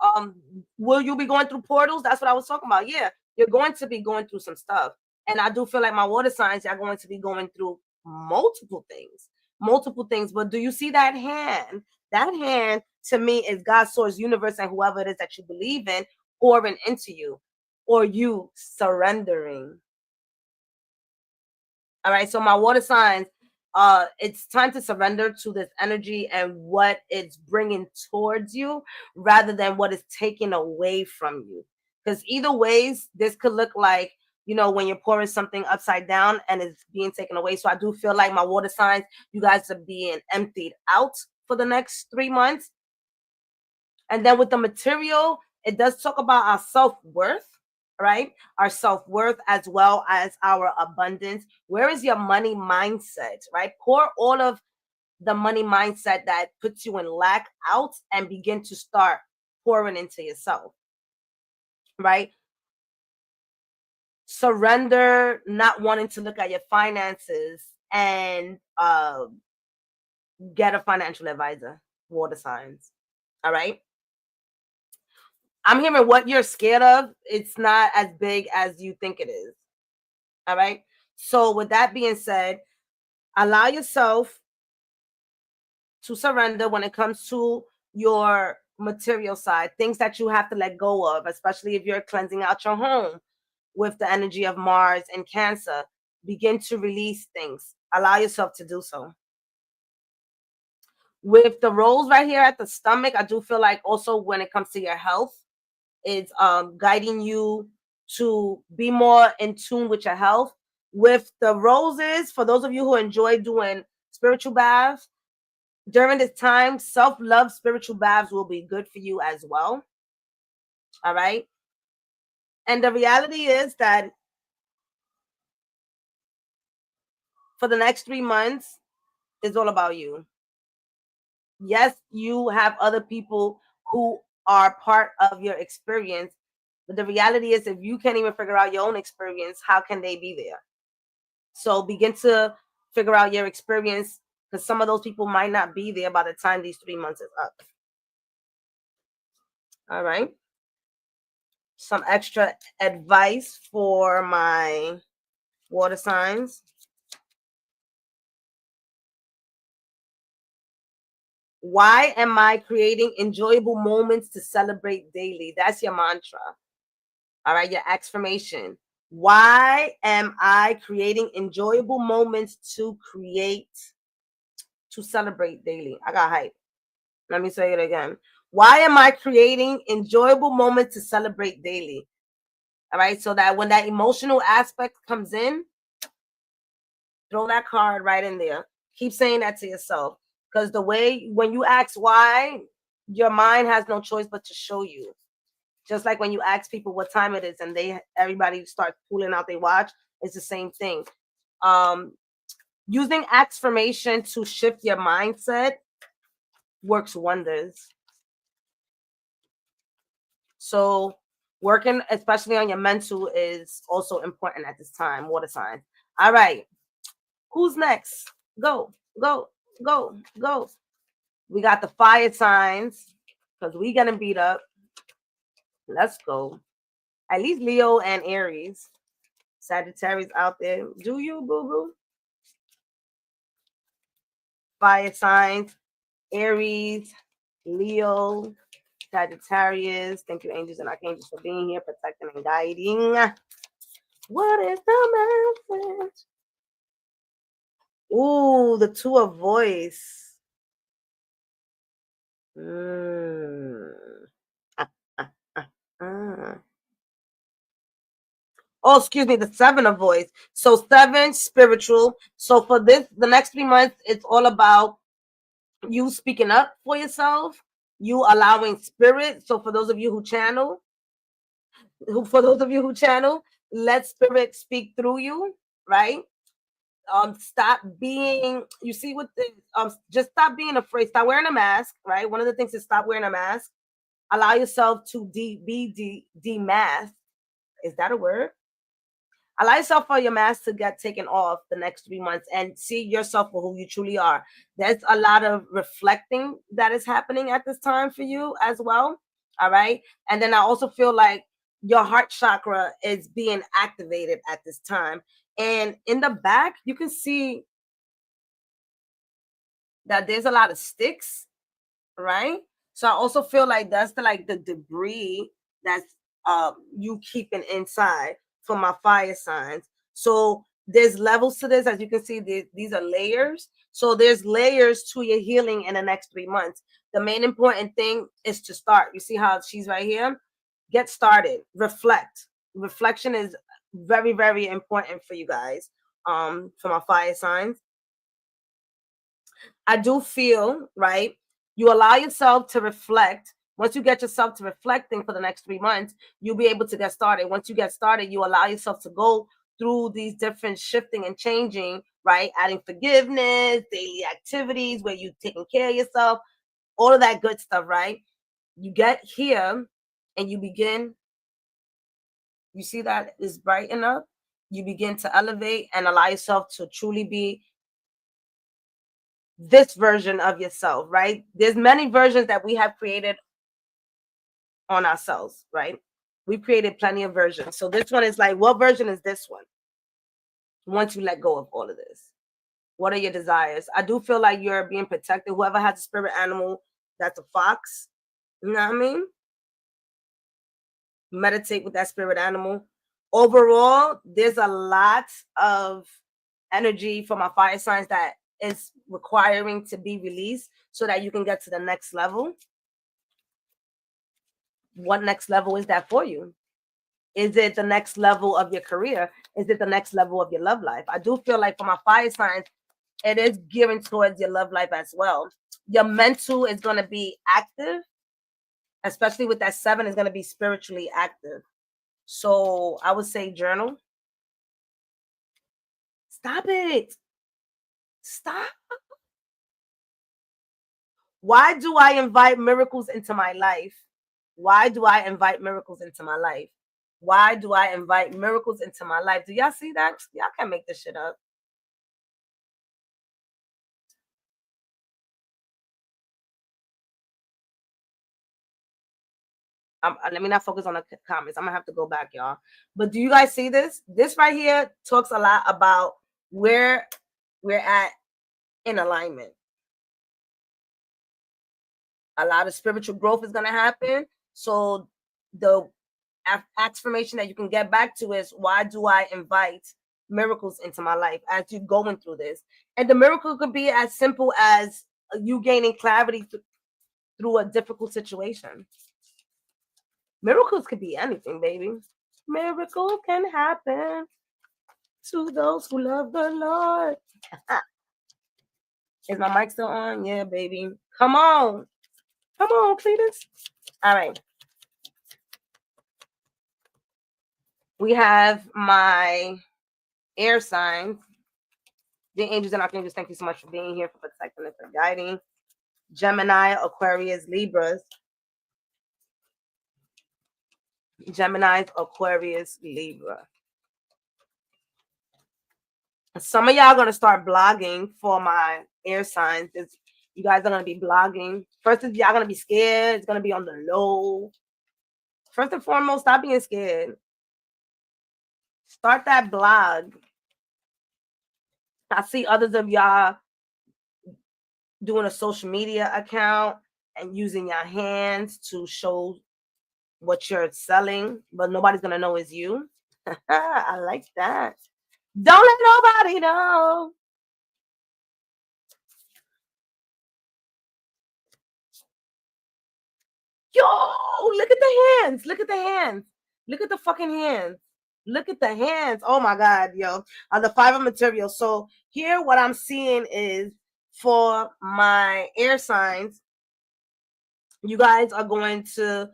Will you be going through portals? That's what I was talking about. Yeah, you're going to be going through some stuff. And I do feel like my water signs are going to be going through multiple things. But do you see that hand? That hand, to me, is God, source, universe, and whoever it is that you believe in pouring into you, or you surrendering. All right, so my water signs, it's time to surrender to this energy and what it's bringing towards you, rather than what is taken away from you. Because either ways, this could look like, you know, when you're pouring something upside down and it's being taken away. So I do feel like my water signs, you guys are being emptied out for the next 3 months. And then with the material, it does talk about our self-worth, right? Our self-worth, as well as our abundance. Where is your money mindset, right? Pour all of the money mindset that puts you in lack out and begin to start pouring into yourself, right? Surrender not wanting to look at your finances and get a financial advisor, water signs. All right. I'm hearing what you're scared of. It's not as big as you think it is. All right. So with that being said, allow yourself to surrender when it comes to your material side, things that you have to let go of, especially if you're cleansing out your home with the energy of Mars and Cancer. Begin to release things. Allow yourself to do so. With the rolls right here at the stomach, I do feel like also when it comes to your health, it's guiding you to be more in tune with your health. With the roses, for those of you who enjoy doing spiritual baths, during this time, self-love spiritual baths will be good for you as well. All right. And the reality is that for the next 3 months, it's all about you. Yes, you have other people who are part of your experience, but the reality is, if you can't even figure out your own experience, how can they be there? So begin to figure out your experience, because some of those people might not be there by the time these 3 months is up. All right. Some extra advice for my water signs. Why am I creating enjoyable moments to celebrate daily? That's your mantra. All right, your affirmation. Why am I creating enjoyable moments to celebrate daily? I got hype. Let me say it again. Why am I creating enjoyable moments to celebrate daily? All right, so that when that emotional aspect comes in, throw that card right in there. Keep saying that to yourself, because the way when you ask why, your mind has no choice but to show you. Just like when you ask people what time it is and everybody starts pulling out their watch, it's the same thing. Using affirmation to shift your mindset works wonders. So working especially on your mental is also important at this time, water signs. All right. Who's next? Go, go, go, go. We got the fire signs because we getting beat up. Let's go. At least Leo and Aries. Sagittarius out there. Do you, boo-boo? Fire signs. Aries, Leo, Sagittarius. Thank you, angels and archangels, for being here, protecting and guiding. What is the message? Ooh, the two of voice. Oh, excuse me, the seven of voice. So seven, spiritual. So for this, the next 3 months, it's all about you speaking up for yourself, you allowing spirit. So for those of you who channel, let spirit speak through you, right? Stop being, you see what the just stop being afraid, stop wearing a mask, right? One of the things is stop wearing a mask. Allow yourself to be demasked. Is that a word? Allow yourself for your mask to get taken off the next 3 months and see yourself for who you truly are. There's a lot of reflecting that is happening at this time for you as well. All right. And then I also feel like your heart chakra is being activated at this time. And in the back, you can see that there's a lot of sticks, right? So I also feel like that's the debris that's you keeping inside for my fire signs. So there's levels to this, as you can see. These are layers. So there's layers to your healing in the next 3 months. The main important thing is to start. You see how she's right here? Get started. Reflect. Reflection is very, very important for you guys. For my fire signs. I do feel, right? You allow yourself to reflect. Once you get yourself to reflecting for the next 3 months, you'll be able to get started. Once you get started, you allow yourself to go through these different shifting and changing, right? Adding forgiveness, daily activities where you're taking care of yourself, all of that good stuff, right? You get here and you begin, you see that is bright enough. You begin to elevate and allow yourself to truly be this version of yourself, right? There's many versions that we have created on ourselves, right? We've created plenty of versions. So this one is like, what version is this one? Once you let go of all of this, what are your desires? I do feel like you're being protected. Whoever has a spirit animal, that's a fox. You know what I mean? Meditate with that spirit animal. Overall, there's a lot of energy for my fire signs that is requiring to be released so that you can get to the next level. What next level is that for you? Is it the next level of your career? Is it the next level of your love life? I do feel like for my fire signs, it is gearing towards your love life as well. Your mental is going to be active, especially with that 7 is going to be spiritually active. So I would say journal. Stop it. Stop. Why do I invite miracles into my life? Why do I invite miracles into my life? Why do I invite miracles into my life? Do y'all see that? Y'all can't make this shit up. Let me not focus on the comments. I'm gonna have to go back, y'all. But do you guys see this? This right here talks a lot about where we're at in alignment. A lot of spiritual growth is gonna happen. So the affirmation that you can get back to is, why do I invite miracles into my life as you're going through this? And the miracle could be as simple as you gaining clarity through a difficult situation. Miracles could be anything, baby. Miracle can happen to those who love the Lord. Is my mic still on? Yeah, baby. Come on. Come on, Cletus. All right. We have my air signs. The angels and archangels, thank you so much for being here, for protecting and for guiding. Gemini, Aquarius, Libras. Gemini, Aquarius, Libra. Some of y'all are going to start blogging for my air signs. You guys are going to be blogging. First, y'all going to be scared. It's going to be on the low. First and foremost, stop being scared. Start that blog. I see others of y'all doing a social media account and using your hands to show what you're selling, but nobody's going to know it's you. I like that. Don't let nobody know. Yo, look at the hands. Look at the hands. Look at the fucking hands. Look at the hands. Oh my God, yo. The 5 of materials. So here what I'm seeing is for my air signs, you guys are going to,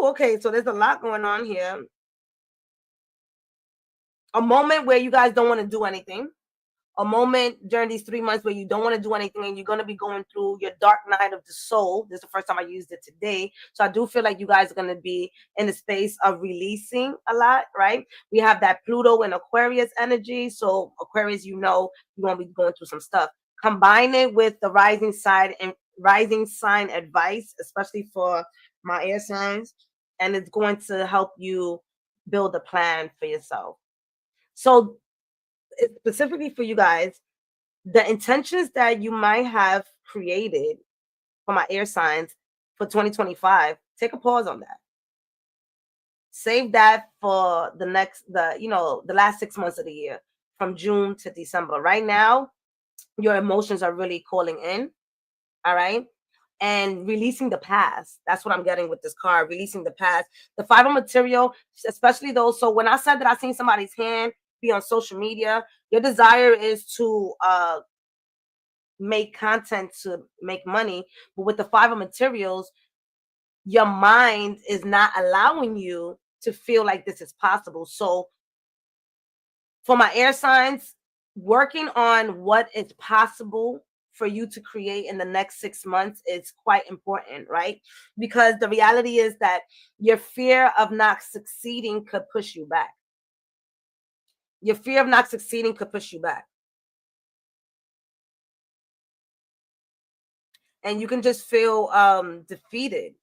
okay, so there's a lot going on here. A moment where you guys don't want to do anything. A moment during these 3 months where you don't want to do anything and you're going to be going through your dark night of the soul. This is the first time I used it today. So I do feel like you guys are going to be in the space of releasing a lot, right? We have that Pluto and Aquarius energy. So Aquarius, you're going to be going through some stuff. Combine it with the rising sign advice, especially for my air signs. And it's going to help you build a plan for yourself. So specifically for you guys, the intentions that you might have created for my air signs for 2025, take a pause on that. Save that for the last 6 months of the year, from June to December. Right now, your emotions are really calling in. All right. And releasing the past. That's what I'm getting with this card. Releasing the past. The 5 of material, especially those. So when I said that I seen somebody's hand be on social media, your desire is to make content to make money. But with the 5 of materials, your mind is not allowing you to feel like this is possible. So for my air signs, working on what is possible for you to create in the next 6 months is quite important, right? Because the reality is that your fear of not succeeding could push you back. Your fear of not succeeding could push you back. And you can just feel defeated.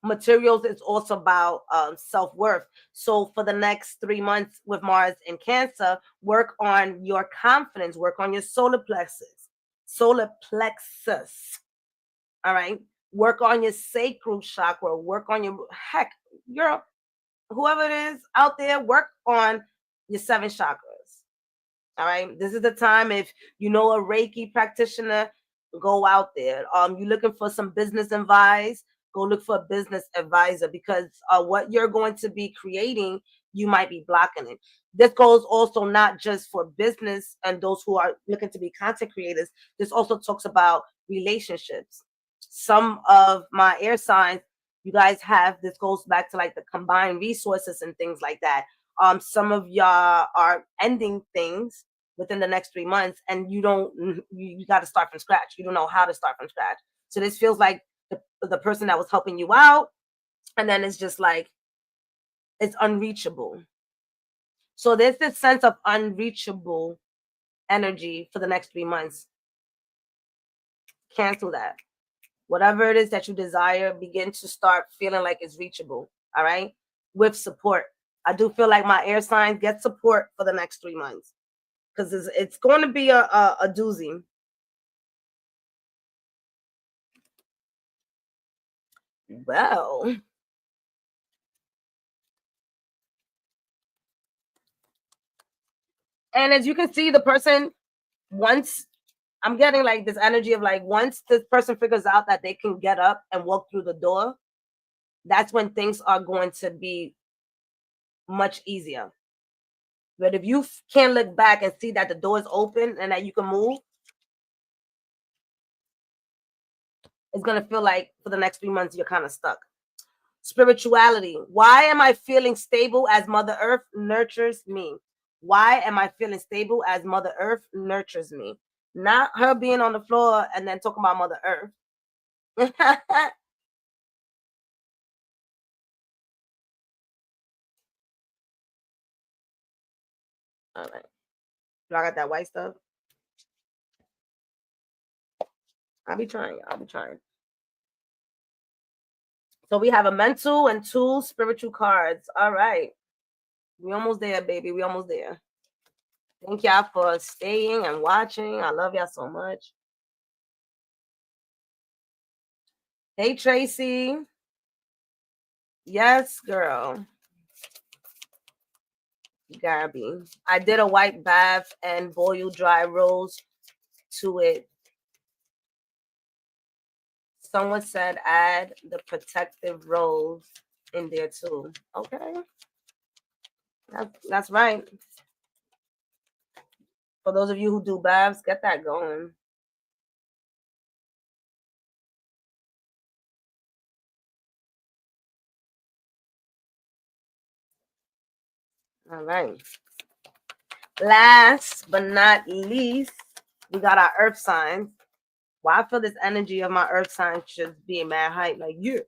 Materials is also about self-worth. So for the next 3 months with Mars in Cancer, work on your confidence, work on your solar plexus. All right. Work on your sacral chakra, work on whoever it is out there, work on your 7 chakras. All right. This is the time, if you know a Reiki practitioner, go out there. You're looking for some business advice, go look for a business advisor, because what you're going to be creating, you might be blocking it. This goes also not just for business and those who are looking to be content creators. This also talks about relationships. Some of my air signs, you guys have, this goes back to like the combined resources and things like that. Some of y'all are ending things within the next 3 months, and you got to start from scratch. You don't know how to start from scratch. So this feels like the person that was helping you out, and then it's just like, it's unreachable. So there's this sense of unreachable energy for the next 3 months. Cancel that. Whatever it is that you desire, begin to start feeling like it's reachable. All right. With support. I do feel like my air signs get support for the next 3 months, because it's going to be a doozy. Well, and as you can see, the person, once I'm getting like this energy of like, once this person figures out that they can get up and walk through the door, that's when things are going to be much easier. But if you can't look back and see that the door is open and that you can move, it's going to feel like for the next 3 months, you're kind of stuck. Spirituality. Why am I feeling stable as Mother Earth nurtures me? Why am I feeling stable as Mother Earth nurtures me? Not her being on the floor and then talking about Mother Earth. All right. Do I got that white stuff? I'll be trying. I'll be trying. So we have a mental and 2 spiritual cards. All right. We almost there, baby. We almost there. Thank y'all for staying and watching. I love y'all so much. Hey, Tracy. Yes, girl. Gabby. I did a white bath and boiled dry rose to it. Someone said add the protective rose in there too. Okay. That's right. For those of you who do baths, get that going. All right. Last but not least, we got our earth signs. Well, I feel this energy of my earth signs just being mad hype. Like, yeah.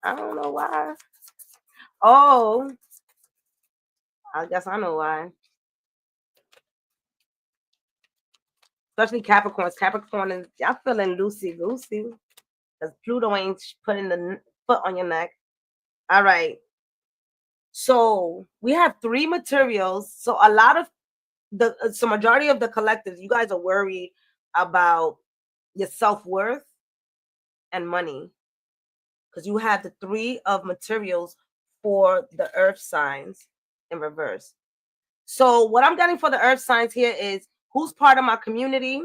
I don't know why. Oh, I guess I know why. Especially Capricorns. Capricorn is, y'all feeling loosey-goosey. Because Pluto ain't putting the foot on your neck. All right. So we have 3 materials. So a lot of so majority of the collectives, you guys are worried about your self-worth and money. Because you have the 3 of materials for the earth signs in reverse. So what I'm getting for the earth signs here is who's part of my community,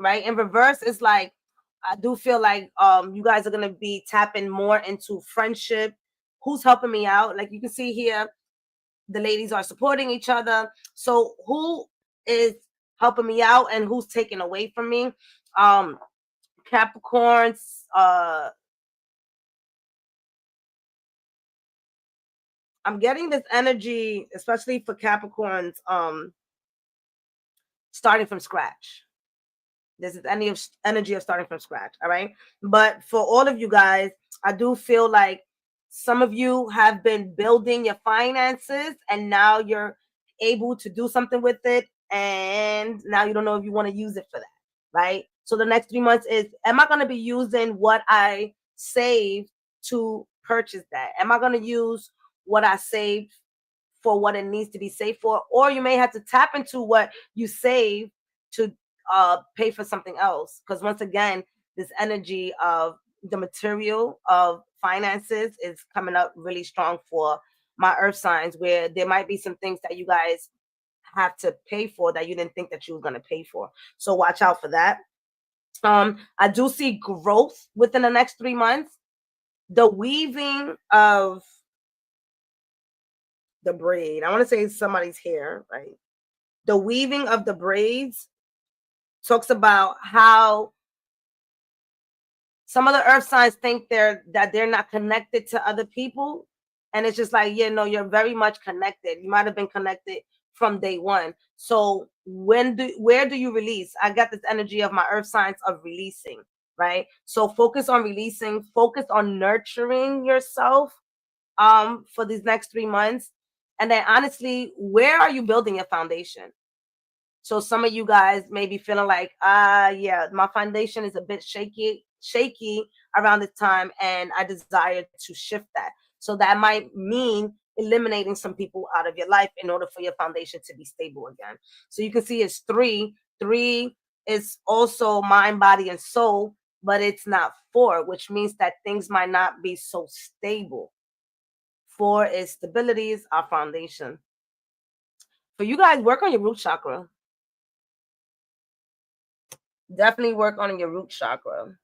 right? In reverse, it's like I do feel like you guys are gonna be tapping more into friendship. Who's helping me out? Like you can see here, the ladies are supporting each other. So who is helping me out and who's taking away from me? Capricorns, I'm getting this energy, especially for Capricorns, starting from scratch. This is energy of starting from scratch. All right. But for all of you guys, I do feel like some of you have been building your finances and now you're able to do something with it. And now you don't know if you want to use it for that. Right. So the next 3 months is, am I going to be using what I saved to purchase that? Am I going to use what I saved for what it needs to be saved for? Or you may have to tap into what you save to pay for something else. Because once again, this energy of the material of finances is coming up really strong for my earth signs, where there might be some things that you guys have to pay for that you didn't think that you were going to pay for. So watch out for that. I do see growth within the next 3 months. The weaving of the braid, I want to say somebody's hair, right? The weaving of the braids talks about how some of the earth signs think they're not connected to other people. And it's just like, yeah, no, you're very much connected. You might have been connected from day one. So where do you release? I got this energy of my earth signs of releasing, right? So focus on releasing, focus on nurturing yourself for these next 3 months. And then honestly, where are you building your foundation? So some of you guys may be feeling like, yeah, my foundation is a bit shaky around this time, and I desire to shift that. So that might mean eliminating some people out of your life in order for your foundation to be stable again. So you can see it's 3. 3 is also mind, body, and soul, but it's not 4, which means that things might not be so stable. 4 is stability, is our foundation. For you guys, work on your root chakra. Definitely work on your root chakra.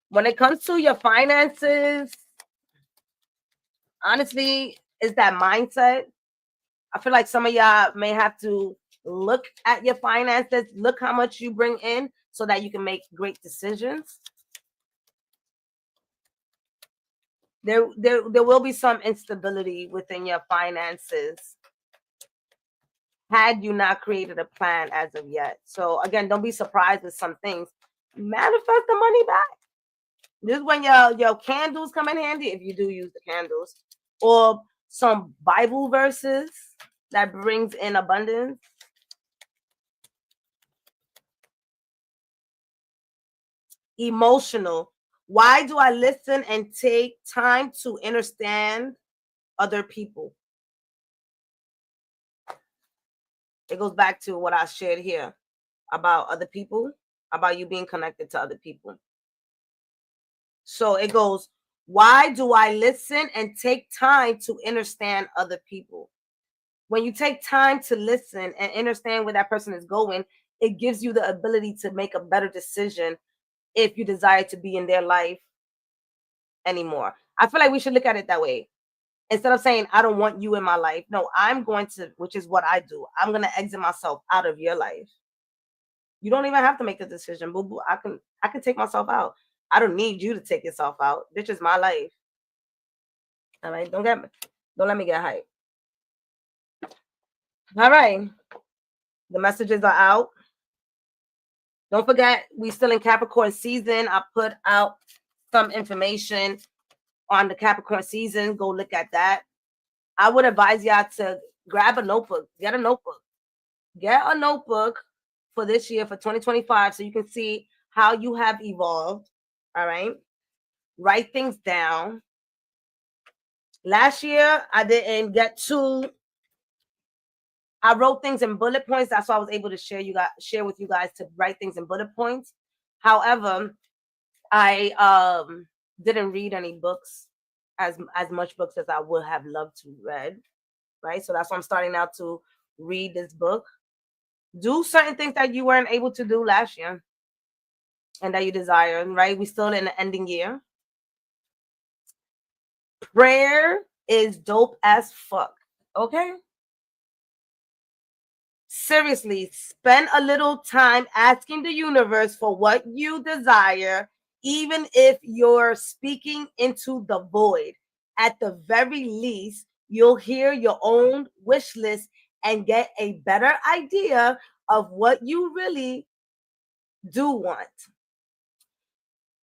When it comes to your finances, honestly, it's that mindset. I feel like some of y'all may have to look at your finances, look how much you bring in, so that you can make great decisions. There will be some instability within your finances had you not created a plan as of yet. So again, don't be surprised with some things. Manifest the money back. This is when your candles come in handy, if you do use the candles, or some Bible verses that brings in abundance. Emotional. Why do I listen and take time to understand other people? It goes back to what I shared here about other people, about you being connected to other people. So it goes, why do I listen and take time to understand other people? When you take time to listen and understand where that person is going, it gives you the ability to make a better decision if you desire to be in their life anymore. I feel like we should look at it that way. Instead of saying, I don't want you in my life. No, I'm going to, which is what I do. I'm going to exit myself out of your life. You don't even have to make the decision. Boo boo. I can take myself out. I don't need you to take yourself out. This is my life. All right. Don't let me get hyped. All right. The messages are out. Don't forget, we still in Capricorn season. I put out some information on the Capricorn season. Go look at that. I would advise y'all to grab a notebook. Get a notebook. Get a notebook for this year, for 2025, so you can see how you have evolved. All right. Write things down. Last year, I didn't get to. I wrote things in bullet points. That's why I was able to share with you guys to write things in bullet points. However, I didn't read any books, as much books as I would have loved to read. Right. So that's why I'm starting now to read this book. Do certain things that you weren't able to do last year and that you desire, right? We're still in the ending year. Prayer is dope as fuck. Okay? Seriously, spend a little time asking the universe for what you desire, even if you're speaking into the void. At the very least, you'll hear your own wish list and get a better idea of what you really do want.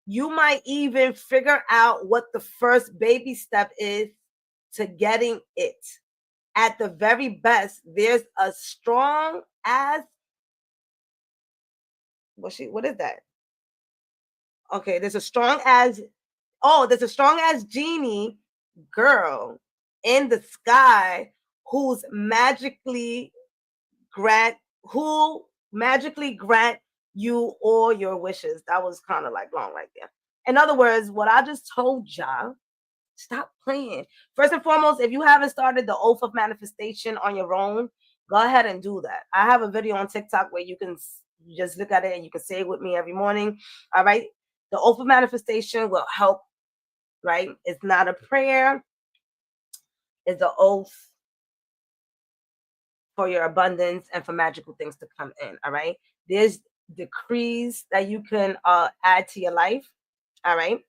You might even figure out what the first baby step is to getting it. At the very best, there's a strong as what is that? Okay, there's a strong as genie girl in the sky who magically grant you all your wishes. That was kind of like long right there. In other words, what I just told y'all, stop playing. First and foremost, if you haven't started the Oath of Manifestation on your own, go ahead and do that. I have a video on TikTok where you can just look at it and you can say it with me every morning. All right. The Oath of Manifestation will help, right? It's not a prayer. It's an oath for your abundance and for magical things to come in. All right. There's decrees that you can add to your life. All right.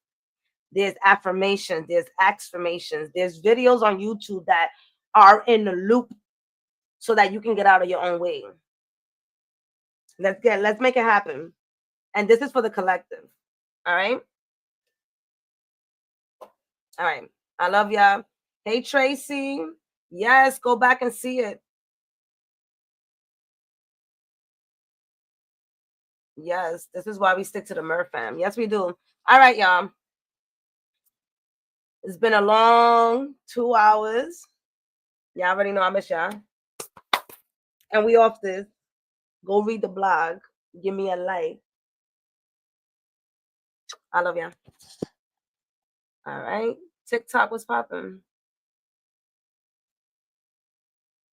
There's affirmations, there's affirmations, there's videos on YouTube that are in the loop so that you can get out of your own way. Let's make it happen. And this is for the collective. All right. All right. I love y'all. Hey, Tracy. Yes, go back and see it. Yes, this is why we stick to the Murph fam. Yes, we do. All right, y'all. It's been a long 2 hours. Y'all already know I miss y'all. And we off this. Go read the blog. Give me a like. I love y'all. All right. TikTok was popping.